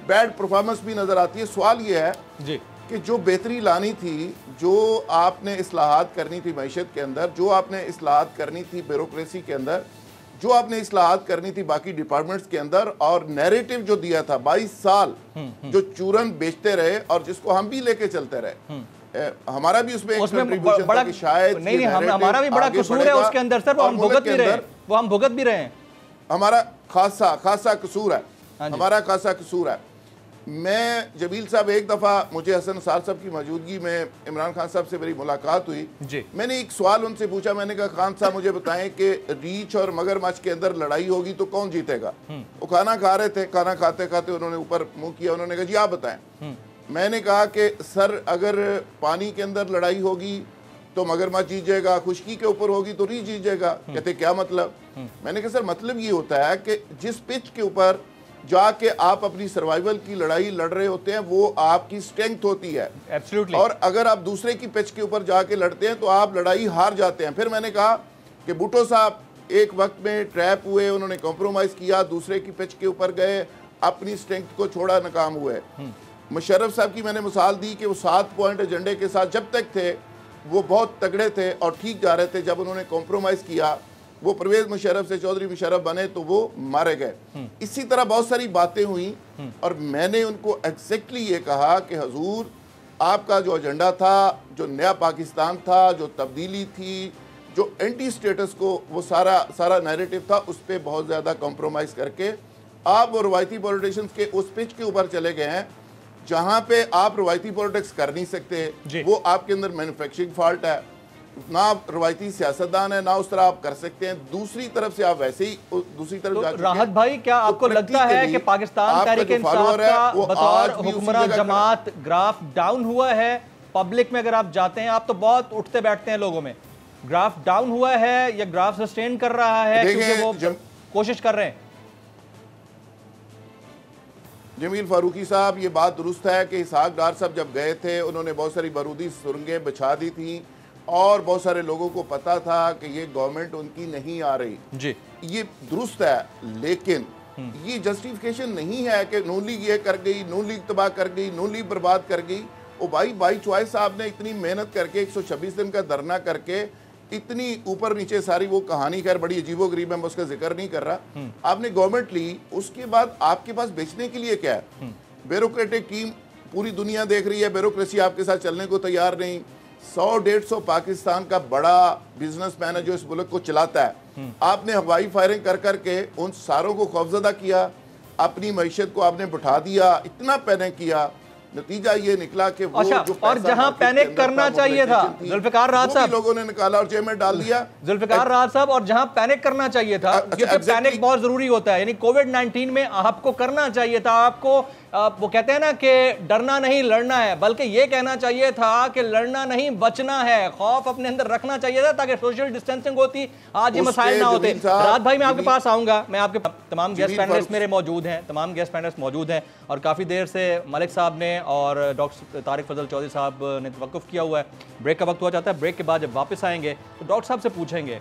बैड परफॉर्मेंस भी नज़र आती है। सवाल ये है जी कि जो बेहतरी लानी थी, जो आपने इस्लाहात करनी थी मईशत के अंदर, जो आपने इस्लाहात करनी थी ब्यूरोक्रेसी के अंदर, जो आपने इस्लाहात करनी थी बाकी डिपार्टमेंट्स के अंदर, और नैरेटिव जो दिया था 22 साल जो चूरन बेचते रहे और जिसको हम भी लेके चलते रहे, हमारा भी उसमें कंट्रीब्यूशन था कि शायद नहीं, हमारा भी बड़ा कसूर है उसके अंदर सर, वो हम भुगत भी रहे हैं, वो हम भुगत भी रहे हैं। हमारा खासा कसूर है, हमारा खासा कसूर है। मैं जमील साहब, एक दफ़ा मुझे हसन सार साहब की मौजूदगी में इमरान खान साहब से मेरी मुलाकात हुई जी। मैंने एक सवाल उनसे पूछा, मैंने कहा खान साहब मुझे बताएं कि रीछ और मगरमच्छ के अंदर लड़ाई होगी तो कौन जीतेगा? वो खाना खा रहे थे, खाना खाते खाते उन्होंने ऊपर मुंह किया, उन्होंने कहा जी आप बताएं। मैंने कहा कि सर अगर पानी के अंदर लड़ाई होगी तो मगरमच्छ जीत जाएगा, खुशकी के ऊपर होगी तो रीछ जीत जाएगा। कहते क्या मतलब? मैंने कहा सर मतलब ये होता है कि जिस पिच के ऊपर जाके आप अपनी सर्वाइवल की लड़ाई लड़ रहे होते हैं वो आपकी स्ट्रेंथ होती है। Absolutely. और अगर आप दूसरे की पिच के ऊपर जाके लड़ते हैं तो आप लड़ाई हार जाते हैं। फिर मैंने कहा कि भुट्टो साहब एक वक्त में ट्रैप हुए, उन्होंने कॉम्प्रोमाइज़ किया, दूसरे की पिच के ऊपर गए, अपनी स्ट्रेंथ को छोड़ा, नाकाम हुए। मुशर्रफ साहब की मैंने मिसाल दी कि वो 7 पॉइंट एजेंडे के साथ जब तक थे वो बहुत तगड़े थे और ठीक जा रहे थे, जब उन्होंने कॉम्प्रोमाइज़ किया, वो परवेज मुशर्रफ से चौधरी मुशर्रफ बने तो वो मारे गए। इसी तरह बहुत सारी बातें हुई और मैंने उनको एग्जैक्टली ये कहा कि हजूर आपका जो एजेंडा था, जो नया पाकिस्तान था, जो तब्दीली थी, जो एंटी स्टेटस को वो सारा नैरेटिव था, उस पर बहुत ज़्यादा कॉम्प्रोमाइज़ करके आप वो रवायती पॉलिटिशियंस के उस पिच के ऊपर चले गए हैं जहाँ पे आप रवायती पॉलिटिक्स कर नहीं सकते। वो आपके अंदर मैन्युफैक्चरिंग फॉल्ट है, ना आप रवायती सियासतदान है, ना उस तरह आप कर सकते हैं। दूसरी तरफ से आप वैसे ही दूसरी तरफ जा चुके हैं। राहत भाई, क्या आपको लगता है कि पाकिस्तान तहरीक इंसाफ का बतौर हुक्मरान जमात ग्राफ डाउन हुआ है? पब्लिक में अगर आप जाते हैं, आप तो बहुत उठते बैठते हैं लोगों में, ग्राफ डाउन हुआ है या ग्राफ सस्टेन कर रहा है क्योंकि वो कोशिश कर रहे हैं? जमील फारूकी साहब, ये बात दुरुस्त है कि इसहाक डार साहब जब गए थे उन्होंने बहुत सारी बारूदी सुरंगें बिछा दी थी और बहुत सारे लोगों को पता था कि ये गवर्नमेंट उनकी नहीं आ रही जी, ये दुरुस्त है, लेकिन ये जस्टिफिकेशन नहीं है कि नून लीग ये कर गई, नून लीग तबाह कर गई, नून लीग बर्बाद कर गई। ओ भाई चॉइस साहब ने इतनी मेहनत करके 126 दिन का धरना करके इतनी ऊपर नीचे सारी वो कहानी, खैर बड़ी अजीबो गरीब है, मैं उसका जिक्र नहीं कर रहा। आपने गवर्नमेंट ली, उसके बाद आपके पास बेचने के लिए क्या है? ब्यूरोक्रेटिक टीम पूरी दुनिया देख रही है, ब्यूरोक्रेसी आपके साथ चलने को तैयार नहीं। 100-150 पाकिस्तान का बड़ा बिजनेसमैन है जो इस मुल्क को चलाता है। आपने हवाई फायरिंग कर करके उन सारों को खौफजदा किया, अपनी मईशत को आपने बिठा दिया, इतना पैनिक किया, नतीजा ये निकला कि वो अच्छा, जो और जहां पैनिक करना चाहिए था जुल्फिकार राहत साहब, लोगों ने निकाला और जेब में डाल दिया। जुल्फिकार राहत साहब, और जहां पैनिक करना चाहिए था, क्योंकि पैनिक बहुत जरूरी होता है, यानी कोविड-19 में आपको करना चाहिए था, आपको वो कहते हैं ना कि डरना नहीं लड़ना है, बल्कि ये कहना चाहिए था कि लड़ना नहीं बचना है, खौफ अपने अंदर रखना चाहिए था ताकि सोशल डिस्टेंसिंग होती, आज ये मसाइल ना होते। राहत भाई, मैं आपके पास आऊंगा, मैं आपके तमाम गेस्ट पैनलिस्ट मेरे मौजूद हैं, तमाम गेस्ट पैनलिस्ट मौजूद हैं, और काफ़ी देर से मलिक साहब ने और डॉक्टर तारिक फजल चौधरी साहब ने तवक्कुफ किया हुआ है, ब्रेक का वक्त हुआ जाता है, ब्रेक के बाद जब वापस आएंगे तो डॉक्टर साहब से पूछेंगे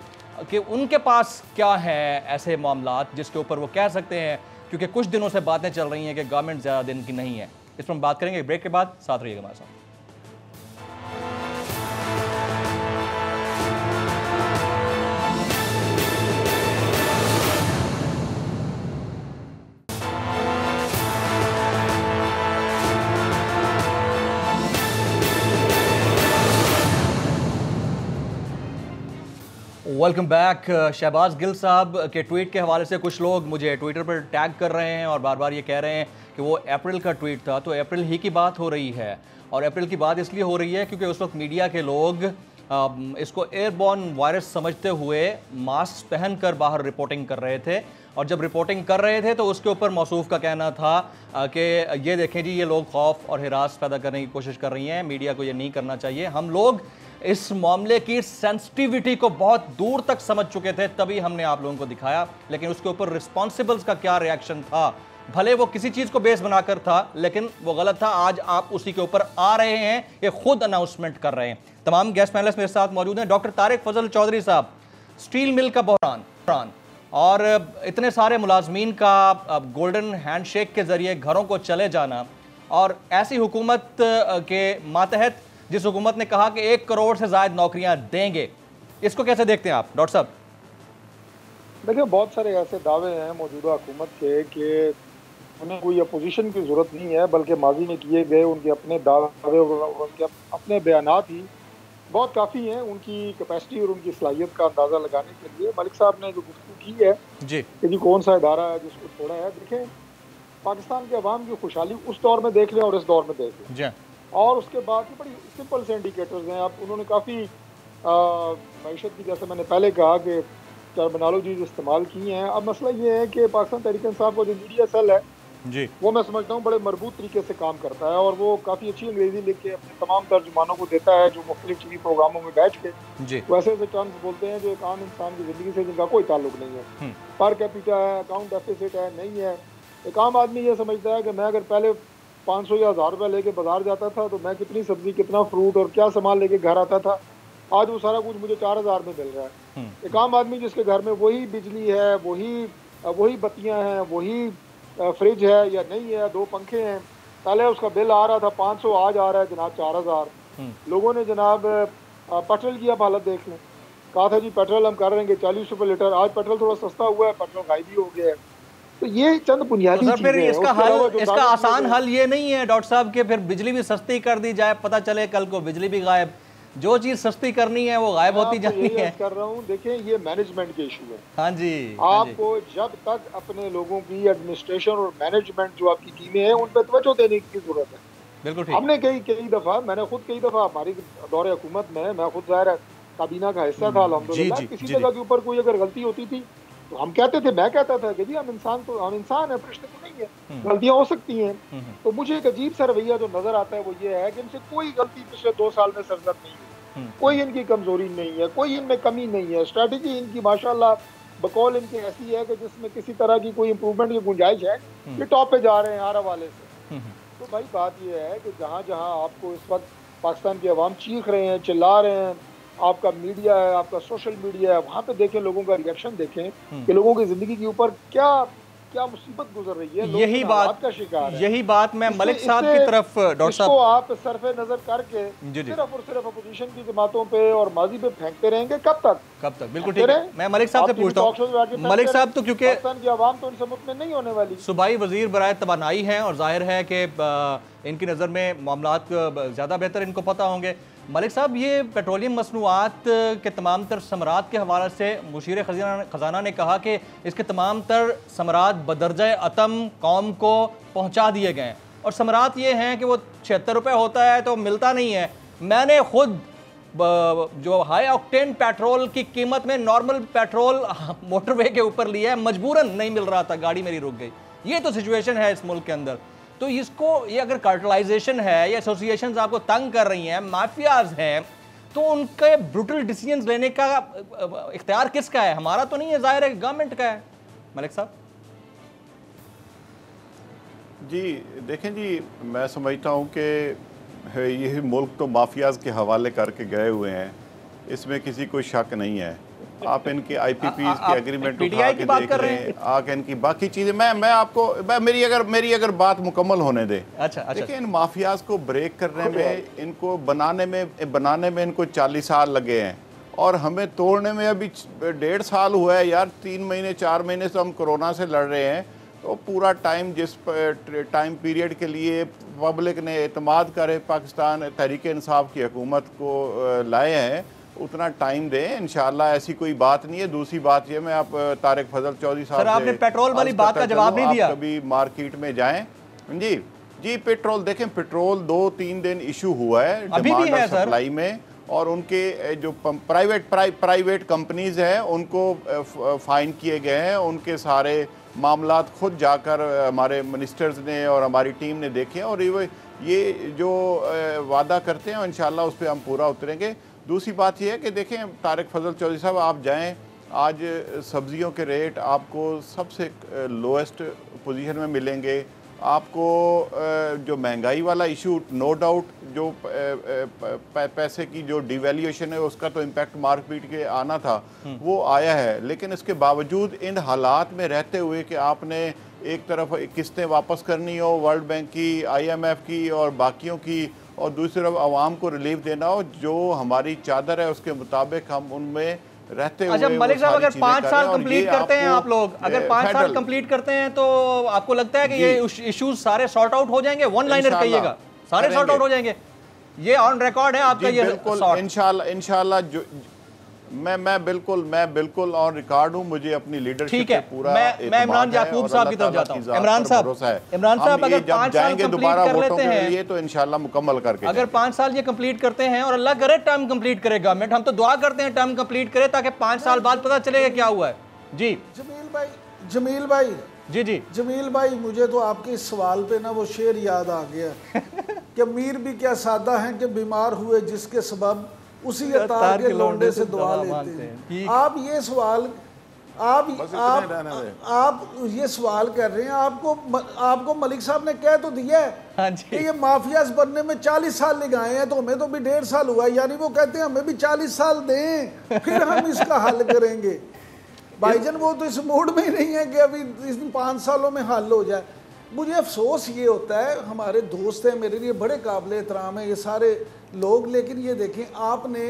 कि उनके पास क्या है ऐसे मामलात जिसके ऊपर वो कह सकते हैं, क्योंकि कुछ दिनों से बातें चल रही हैं कि गवर्नमेंट ज़्यादा दिन की नहीं है। इस पर हम बात करेंगे ब्रेक के बाद, साथ रहिएगा हमारे साथ। Welcome back. शहबाज गिल साहब के ट्वीट के हवाले से कुछ लोग मुझे ट्विटर पर टैग कर रहे हैं और बार बार ये कह रहे हैं कि वो अप्रैल का ट्वीट था, तो अप्रैल ही की बात हो रही है, और अप्रैल की बात इसलिए हो रही है क्योंकि उस वक्त मीडिया के लोग इसको एयरबॉर्न वायरस समझते हुए मास्क पहनकर बाहर रिपोर्टिंग कर रहे थे, और जब रिपोर्टिंग कर रहे थे तो उसके ऊपर मौसूफ का कहना था कि ये देखें जी, ये लोग खौफ और हिरास पैदा करने की कोशिश कर रही हैं, मीडिया को ये नहीं करना चाहिए। हम लोग इस मामले की सेंसिटिविटी को बहुत दूर तक समझ चुके थे, तभी हमने आप लोगों को दिखाया, लेकिन उसके ऊपर रिस्पॉन्सिबल्स का क्या रिएक्शन था, भले वो किसी चीज़ को बेस बनाकर था लेकिन वो गलत था। आज आप उसी के ऊपर आ रहे हैं, ये खुद अनाउंसमेंट कर रहे हैं। तमाम गेस्ट पैनलिस्ट मेरे साथ मौजूद हैं। डॉक्टर तारिक फजल चौधरी साहब, स्टील मिल का बहरान और इतने सारे मुलाजमीन का गोल्डन हैंडशेक के जरिए घरों को चले जाना, और ऐसी हुकूमत के मातहत जिस हुकूमत ने कहा कि 1 करोड़ से ज़ायद नौकरियां देंगे, इसको कैसे देखते हैं आप डॉक्टर साहब? देखिए, बहुत सारे ऐसे दावे हैं मौजूदा हुकूमत के कि उन्हें कोई अपोजिशन की ज़रूरत नहीं है, बल्कि माजी में किए गए उनके अपने दावे और उनके अपने बयानात ही बहुत काफ़ी हैं उनकी कैपेसिटी और उनकी सलाहियत का अंदाज़ा लगाने के लिए। मलिक साहब ने जो गुफ्तगू की है जी कि जी कौन सा इदारा है जिसको छोड़ा है, देखें पाकिस्तान के अवाम की खुशहाली उस दौर में देख लें और इस दौर में देख लें, और उसके बाद बड़ी सिंपल से इंडिकेटर्स हैं। अब उन्होंने काफ़ी मईशत की, जैसे मैंने पहले कहा कि टर्मिनोलॉजीज इस्तेमाल की हैं। अब मसला ये है कि पाकिस्तान तहरीक इंसाफ का जो मीडिया सेल है जी, वो मैं समझता हूँ बड़े मरबूत तरीके से काम करता है, और वो काफ़ी अच्छी अंग्रेज़ी लिख के अपने तमाम तर्जुमानों को देता है जो मुख्तलिफ टीवी प्रोग्रामों में बैठ के जी वैसे ऐसे टर्म्स बोलते हैं जो एक आम इंसान की ज़िंदगी से जिनका कोई ताल्लुक नहीं है। पर कैपिटा है, अकाउंट डेफिसिट है, नहीं है। एक आम आदमी ये समझता है कि मैं अगर पहले 500 या 1000 रुपये लेके बाजार जाता था तो मैं कितनी सब्जी, कितना फ्रूट और क्या सामान लेके घर आता था, आज वो सारा कुछ मुझे 4000 में मिल रहा है। एक आम आदमी जिसके घर में वही बिजली है, वही बत्तियां हैं, वही फ्रिज है या नहीं है, 2 पंखे हैं, पहले उसका बिल आ रहा था 500, आज आ रहा है जनाब 4000। लोगों ने जनाब पेट्रोल की आप हालत देख लें, कहा था जी पेट्रोल हम कर रहे हैं 40 रुपये लीटर, आज पेट्रोल थोड़ा सस्ता हुआ है, पेट्रोल गायब ही हो गया है। तो ये चंद बुनियादी तो फिर इसका आसान हल ये नहीं है डॉक्टर साहब कि फिर बिजली भी सस्ती कर दी जाए, पता चले कल को बिजली भी गायब, जो चीज सस्ती करनी है वो गायब होती जानी है। कर रहा हूँ, देखें ये मैनेजमेंट के इशू है। हाँ जी, आपको जब तक अपने लोगों की एडमिनिस्ट्रेशन और मैनेजमेंट जो आपकी टीमें हैं उन पर तवज्जो देने की जरूरत है। बिल्कुल ठीक। हमने कई दफा, मैंने खुद कई दफा हमारी दौरे हुकूमत में, मैं खुद ज़ाहिर है काबीना का हिस्सा था अल्हम्दुलिल्लाह। किसी जगह के ऊपर कोई अगर गलती होती थी तो हम कहते थे, मैं कहता था कि जी हम इंसान है, फरिश्ते तो नहीं है, गलतियां हो सकती हैं। तो मुझे एक अजीब सा रवैया जो नजर आता है वो ये है कि इनसे कोई गलती पिछले 2 साल में सरजद नहीं हुई, कोई इनकी कमजोरी नहीं है, कोई इनमें कमी नहीं है। स्ट्रेटजी इनकी माशाल्लाह बकौल इनकी ऐसी है कि जिसमें किसी तरह की कोई इंप्रूवमेंट की गुंजाइश है, ये टॉप पे जा रहे हैं हर हवाले से। तो भाई बात ये है कि जहाँ जहाँ आपको इस वक्त पाकिस्तान की आवाम चीख रहे हैं, चिल्ला रहे हैं, आपका मीडिया है, आपका सोशल मीडिया है, वहाँ पे देखें लोगों का रिएक्शन देखें कि लोगों की जिंदगी के ऊपर क्या क्या मुसीबत गुजर रही है, यही बात का शिकार है। यही बात मैं मलिक साहब की तरफ, डॉक्टर साहब, आप सरफे नजर करके सिर्फ और सिर्फ अपोजिशन की जमातों पे और माजी पे फेंकते रहेंगे कब तक? बिल्कुल ठीक है। मैं मलिक साहब से पूछता हूँ, मलिक साहब तो क्योंकि पाकिस्तान की आवाम तो इनसे मुतमिन नहीं होने वाली। सूबाई वजीर बराए तवानाई हैं और जाहिर है कि इनकी नज़र में मामलात ज़्यादा बेहतर इनको पता होंगे। मलिक साहब, ये पेट्रोलियम मसनूआत के तमाम तर समरात के हवाले से मुशीर ख़जाना ने कहा कि इसके तमाम तर समरात बदरजा अतम कौम को पहुँचा दिए गए हैं, और समरात ये हैं कि वो 76 रुपये होता है तो मिलता नहीं है। मैंने खुद जो हाई ऑक्टेन पेट्रोल की कीमत में नॉर्मल पेट्रोल मोटरवे के ऊपर लिया है, मजबूरन नहीं मिल रहा था, गाड़ी मेरी रुक गई। ये तो सिचुएशन है इस मुल्क के अंदर। तो इसको, ये अगर कार्टलाइजेशन है या एसोसिएशंस आपको तंग कर रही हैं, माफियाज हैं, तो उनके ब्रूटल डिसीजंस लेने का इख्तियार किसका है? हमारा तो नहीं है, जाहिर है गवर्नमेंट का है। मलिक साहब जी देखें जी, मैं समझता हूँ कि यही मुल्क तो माफियाज के हवाले करके गए हुए हैं, इसमें किसी कोई शक नहीं है। आप इनके IPPs के एग्रीमेंट उठा के देख रहे हैं, आके इनकी बाकी चीजें मैं आपको मेरी अगर बात मुकम्मल होने दे। अच्छा। देखिए, इन माफियाज को ब्रेक करने में, इनको बनाने में इनको 40 साल लगे हैं, और हमें तोड़ने में अभी 1.5 साल हुआ है यार। 3 महीने 4 महीने से हम कोरोना से लड़ रहे हैं, तो पूरा टाइम जिस टाइम पीरियड के लिए पब्लिक ने एतमाद करे पाकिस्तान तहरीक इंसाफ की हुकूमत को लाए हैं, उतना टाइम दें। इंशाल्लाह ऐसी कोई बात नहीं है। दूसरी बात ये, मैं आप तारिक फजल चौधरी साहब, आपने पेट्रोल वाली बात का जवाब नहीं दिया। कभी मार्केट में जाएं जी पेट्रोल देखें, पेट्रोल 2-3 दिन इशू हुआ है डिमांड और सप्लाई में, और उनके जो प्राइवेट कंपनीज हैं उनको फाइन किए गए हैं। उनके सारे मामलात खुद जाकर हमारे मिनिस्टर्स ने और हमारी टीम ने देखे, और ये जो वादा करते हैं इंशाल्लाह उस पर हम पूरा उतरेंगे। दूसरी बात यह है कि देखें तारिक फजल चौधरी साहब, आप जाएं, आज सब्जियों के रेट आपको सबसे लोएस्ट पोजीशन में मिलेंगे। आपको जो महंगाई वाला इशू, नो डाउट जो पैसे की जो डिवैल्यूएशन है उसका तो इम्पैक्ट मार्केट के आना था, वो आया है। लेकिन इसके बावजूद इन हालात में रहते हुए कि आपने एक तरफ किस्तें वापस करनी हो वर्ल्ड बैंक की, IMF की और बाकियों की, और दूसरी तरफ आवाम को रिलीफ देना हो, जो हमारी चादर है उसके मुताबिक हम उनमें रहते हुए। अच्छा मलिक साहब, अगर 5 साल कंप्लीट करते हैं आप लोग, अगर 5 साल कंप्लीट करते हैं तो आपको लगता है कि ये इश्यूज सारे सॉर्ट आउट हो जाएंगे? वन लाइनर कहिएगा, सारे सॉर्ट आउट हो जाएंगे? ये ऑन रिकॉर्ड है आपका? ये बिल्कुल इंशाल्लाह मैं बिल्कुल ऑन रिकॉर्ड हूं। मुझे अपनी लीडरशिप पे पूरा मैं इमरान याकूब साहब की तरफ जाता हूं। इमरान साहब अगर 5 साल दोबारा वोटों के लिए तो इंशाल्लाह मुकम्मल करके, अगर 5 साल ये कंप्लीट करते हैं, और अल्लाह करे टर्म कंप्लीट करे गवर्नमेंट, हम तो दुआ करते हैं टर्म कंप्लीट करे ताकि 5 साल बाद पता चलेगा क्या हुआ है। जी जमील भाई जमील भाई, मुझे तो आपके इस सवाल पे ना वो शेर याद आ गया कि मीर भी क्या सादा है कि बीमार हुए जिसके सबब उसी अतार के लौंडे से दुआ लेते हैं। आप ये सवाल आप ये सवाल कर रहे हैं, आपको मलिक साहब ने कह तो दिया है कि ये माफियाज बनने में 40 साल लगाए हैं, तो हमें तो भी 1.5 साल हुआ, यानी वो कहते हैं हमें भी 40 साल दें फिर हम इसका हल करेंगे। भाईजान वो तो इस मूड में ही नहीं है कि अभी इस 5 सालों में हल हो जाए। मुझे अफसोस ये होता है, हमारे दोस्त हैं, मेरे लिए बड़े काबिल एहतराम है ये सारे लोग, लेकिन ये देखें, आपने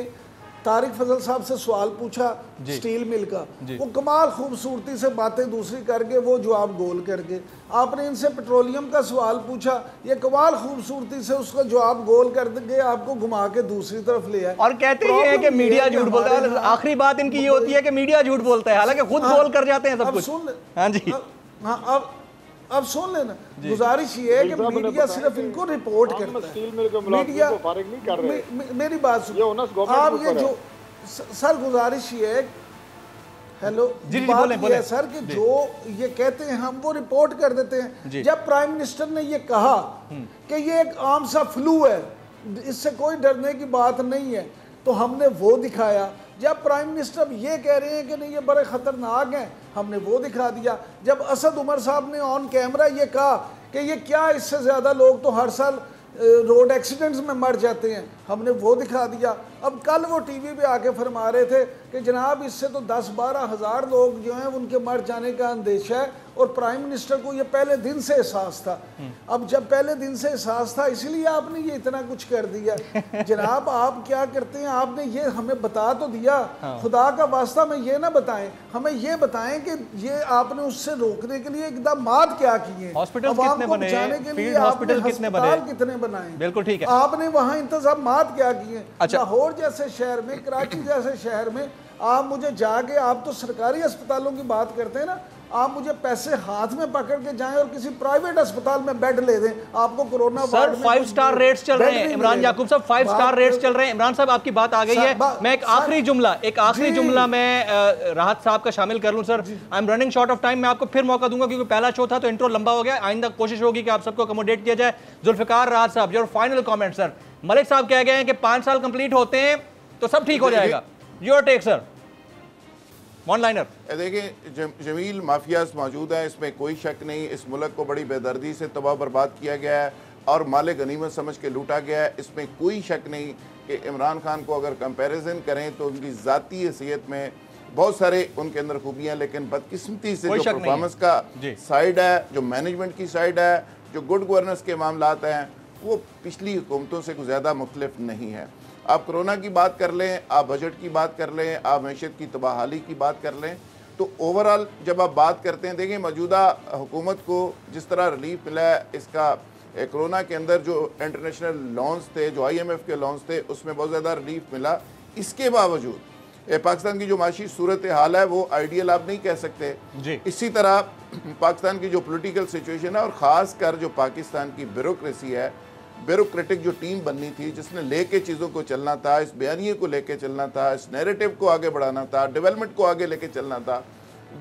तारिक फजल साहब से सवाल पूछा स्टील मिल का, वो कमाल खूबसूरती से बातें दूसरी करके वो जवाब गोल करके, आपने इनसे पेट्रोलियम का सवाल पूछा, ये कमाल खूबसूरती से उसका जवाब गोल कर के आपको घुमा के दूसरी तरफ ले आए, और कहते हैं कि मीडिया झूठ बोलता है। आखिरी बात इनकी ये होती है कि मीडिया झूठ बोलता है, हालांकि खुद गोल कर जाते हैं सब कुछ। हाँ जी, अब सुन लेना, गुजारिश ये है कि मीडिया सिर्फ इनको रिपोर्ट करता है, मीडिया मेरी बात सुनिए। आप ये जो सर गुजारिश ये है, हेलो जी बात बोलें, ये बोलें। है सर कि जो ये कहते हैं हम वो रिपोर्ट कर देते हैं। जब प्राइम मिनिस्टर ने ये कहा कि ये एक आम सा फ्लू है, इससे कोई डरने की बात नहीं है, तो हमने वो दिखाया। जब प्राइम मिनिस्टर ये कह रहे हैं कि नहीं ये बड़े ख़तरनाक हैं, हमने वो दिखा दिया। जब असद उमर साहब ने ऑन कैमरा ये कहा कि ये क्या, इससे ज़्यादा लोग तो हर साल रोड एक्सीडेंट्स में मर जाते हैं, हमने वो दिखा दिया। अब कल वो टीवी पे आके फरमा रहे थे कि जनाब इससे तो 10-12 हज़ार लोग जो हैं उनके मर जाने का अंदेशा है, और प्राइम मिनिस्टर को ये पहले दिन से एहसास था। अब जब पहले दिन से एहसास था इसलिए आपने ये इतना कुछ कर दिया। जनाब आप क्या करते हैं, आपने ये हमें बता तो दिया, खुदा का वास्ता में ये ना बताएं, हमें ये बताएं कि ये आपने उससे रोकने के लिए इकदाम क्या किए, हॉस्पिटल कितने बने, फील्ड हॉस्पिटल कितने बने, कितने बनाए, बिल्कुल ठीक है, आपने वहाँ इंतजाम क्या किए। अच्छा। लाहौर जैसे शहर में, कराची जैसे शहर में आप मुझे जाके, आप तो सरकारी अस्पतालों की बात करते हैं ना, आप मुझे पैसे हाथ में पकड़ के जाएं और किसी प्राइवेट अस्पताल में बेड ले दें, आपको कोरोना सर 5 स्टार रेट्स चल रहे हैं। इमरान याकूब साहब 5 स्टार रेट्स चल रहे हैं। इमरान साहब आपकी बात आ गई है, मैं एक आखिरी जुमला मैं राहत साहब का शामिल कर लूं। Sir I am running short of time, मैं आपको फिर मौका दूंगा क्योंकि पहला शो था तो इंट्रो लंबा हो गया। आइंदा कोशिश होगी कि आप सबको अकोमोडेट किया जाए। जुल्फिकार राहत साहब, your final comment. Sir Malik साहब कह गए हैं कि 5 साल कंप्लीट होते हैं तो सब ठीक हो जाएगा, your take sir, one liner. देखिए जमील माफियाज मौजूद हैं, इसमें कोई शक नहीं। इस मुल्क को बड़ी बेदर्दी से तबाह बर्बाद किया गया है और माले गनीमत समझ के लूटा गया है, इसमें कोई शक नहीं कि इमरान खान को अगर कंपैरिजन करें तो उनकी ज़ाती हैसियत में बहुत सारे उनके अंदर खूबियाँ, लेकिन बदकिस्मती से जो परफॉर्मेंस का साइड है, जो मैनेजमेंट की साइड है, जो गुड गवर्नेंस के मामलात हैं, वो पिछली हुकूमतों से कुछ ज़्यादा मुख्तलिफ नहीं है। आप कोरोना की बात कर लें, आप बजट की बात कर लें, आप मैशत की तबाहाली की बात कर लें, तो ओवरऑल जब आप बात करते हैं, देखिए मौजूदा हुकूमत को जिस तरह रिलीफ मिला है, इसका कोरोना के अंदर जो इंटरनेशनल लॉन्स थे, जो IMF के लॉन्स थे, उसमें बहुत ज़्यादा रिलीफ मिला। इसके बावजूद पाकिस्तान की जो माशी सूरत हाल है वो आइडियल आप नहीं कह सकते जी। इसी तरह पाकिस्तान की जो पॉलिटिकल सिचुएशन है और ख़ास कर जो पाकिस्तान की ब्यूरोक्रेसी है, ब्यूरोक्रेटिक जो टीम बननी थी जिसने लेके चीज़ों को चलना था, इस बयानिए को लेके चलना था, इस नैरेटिव को आगे बढ़ाना था, डेवलपमेंट को आगे लेके चलना था,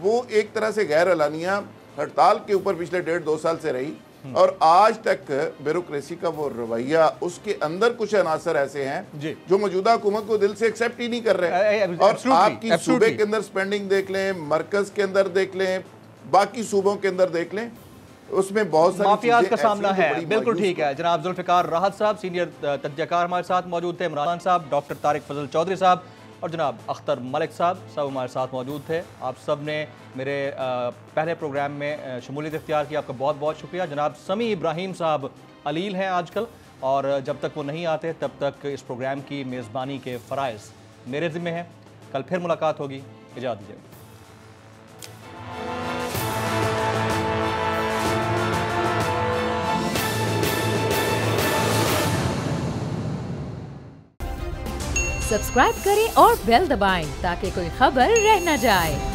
वो एक तरह से गैर एलानिया हड़ताल के ऊपर पिछले 1.5-2 साल से रही। और आज तक ब्यूरोक्रेसी का वो रवैया, उसके अंदर कुछ अनासर ऐसे हैं जो मौजूदा हुकूमत को दिल से एक्सेप्ट ही नहीं कर रहे। और आपकी सूबे के अंदर स्पेंडिंग देख लें, मरकज के अंदर देख लें, बाकी सूबों के अंदर देख लें, उसमें बहुत सारी माफियाज का सामना है। बिल्कुल ठीक है जनाब। जुल्फिकार राहत साहब सीनियर तज्जियाकार हमारे साथ मौजूद थे, इमरान साहब, डॉक्टर तारिक फजल चौधरी साहब और जनाब अख्तर मलिक साहब सब हमारे साथ मौजूद थे। आप सब ने मेरे पहले प्रोग्राम में शमूलियत इख्तियार की, आपका बहुत बहुत शुक्रिया। जनाब समी इब्राहिम साहब अलील हैं आजकल, और जब तक वो नहीं आते तब तक इस प्रोग्राम की मेज़बानी के फ़राइज़ मेरे ज़िम्मे हैं। कल फिर मुलाकात होगी, इजाज़त दीजिए। सब्सक्राइब करें और बेल दबाएं ताकि कोई खबर रह न जाए।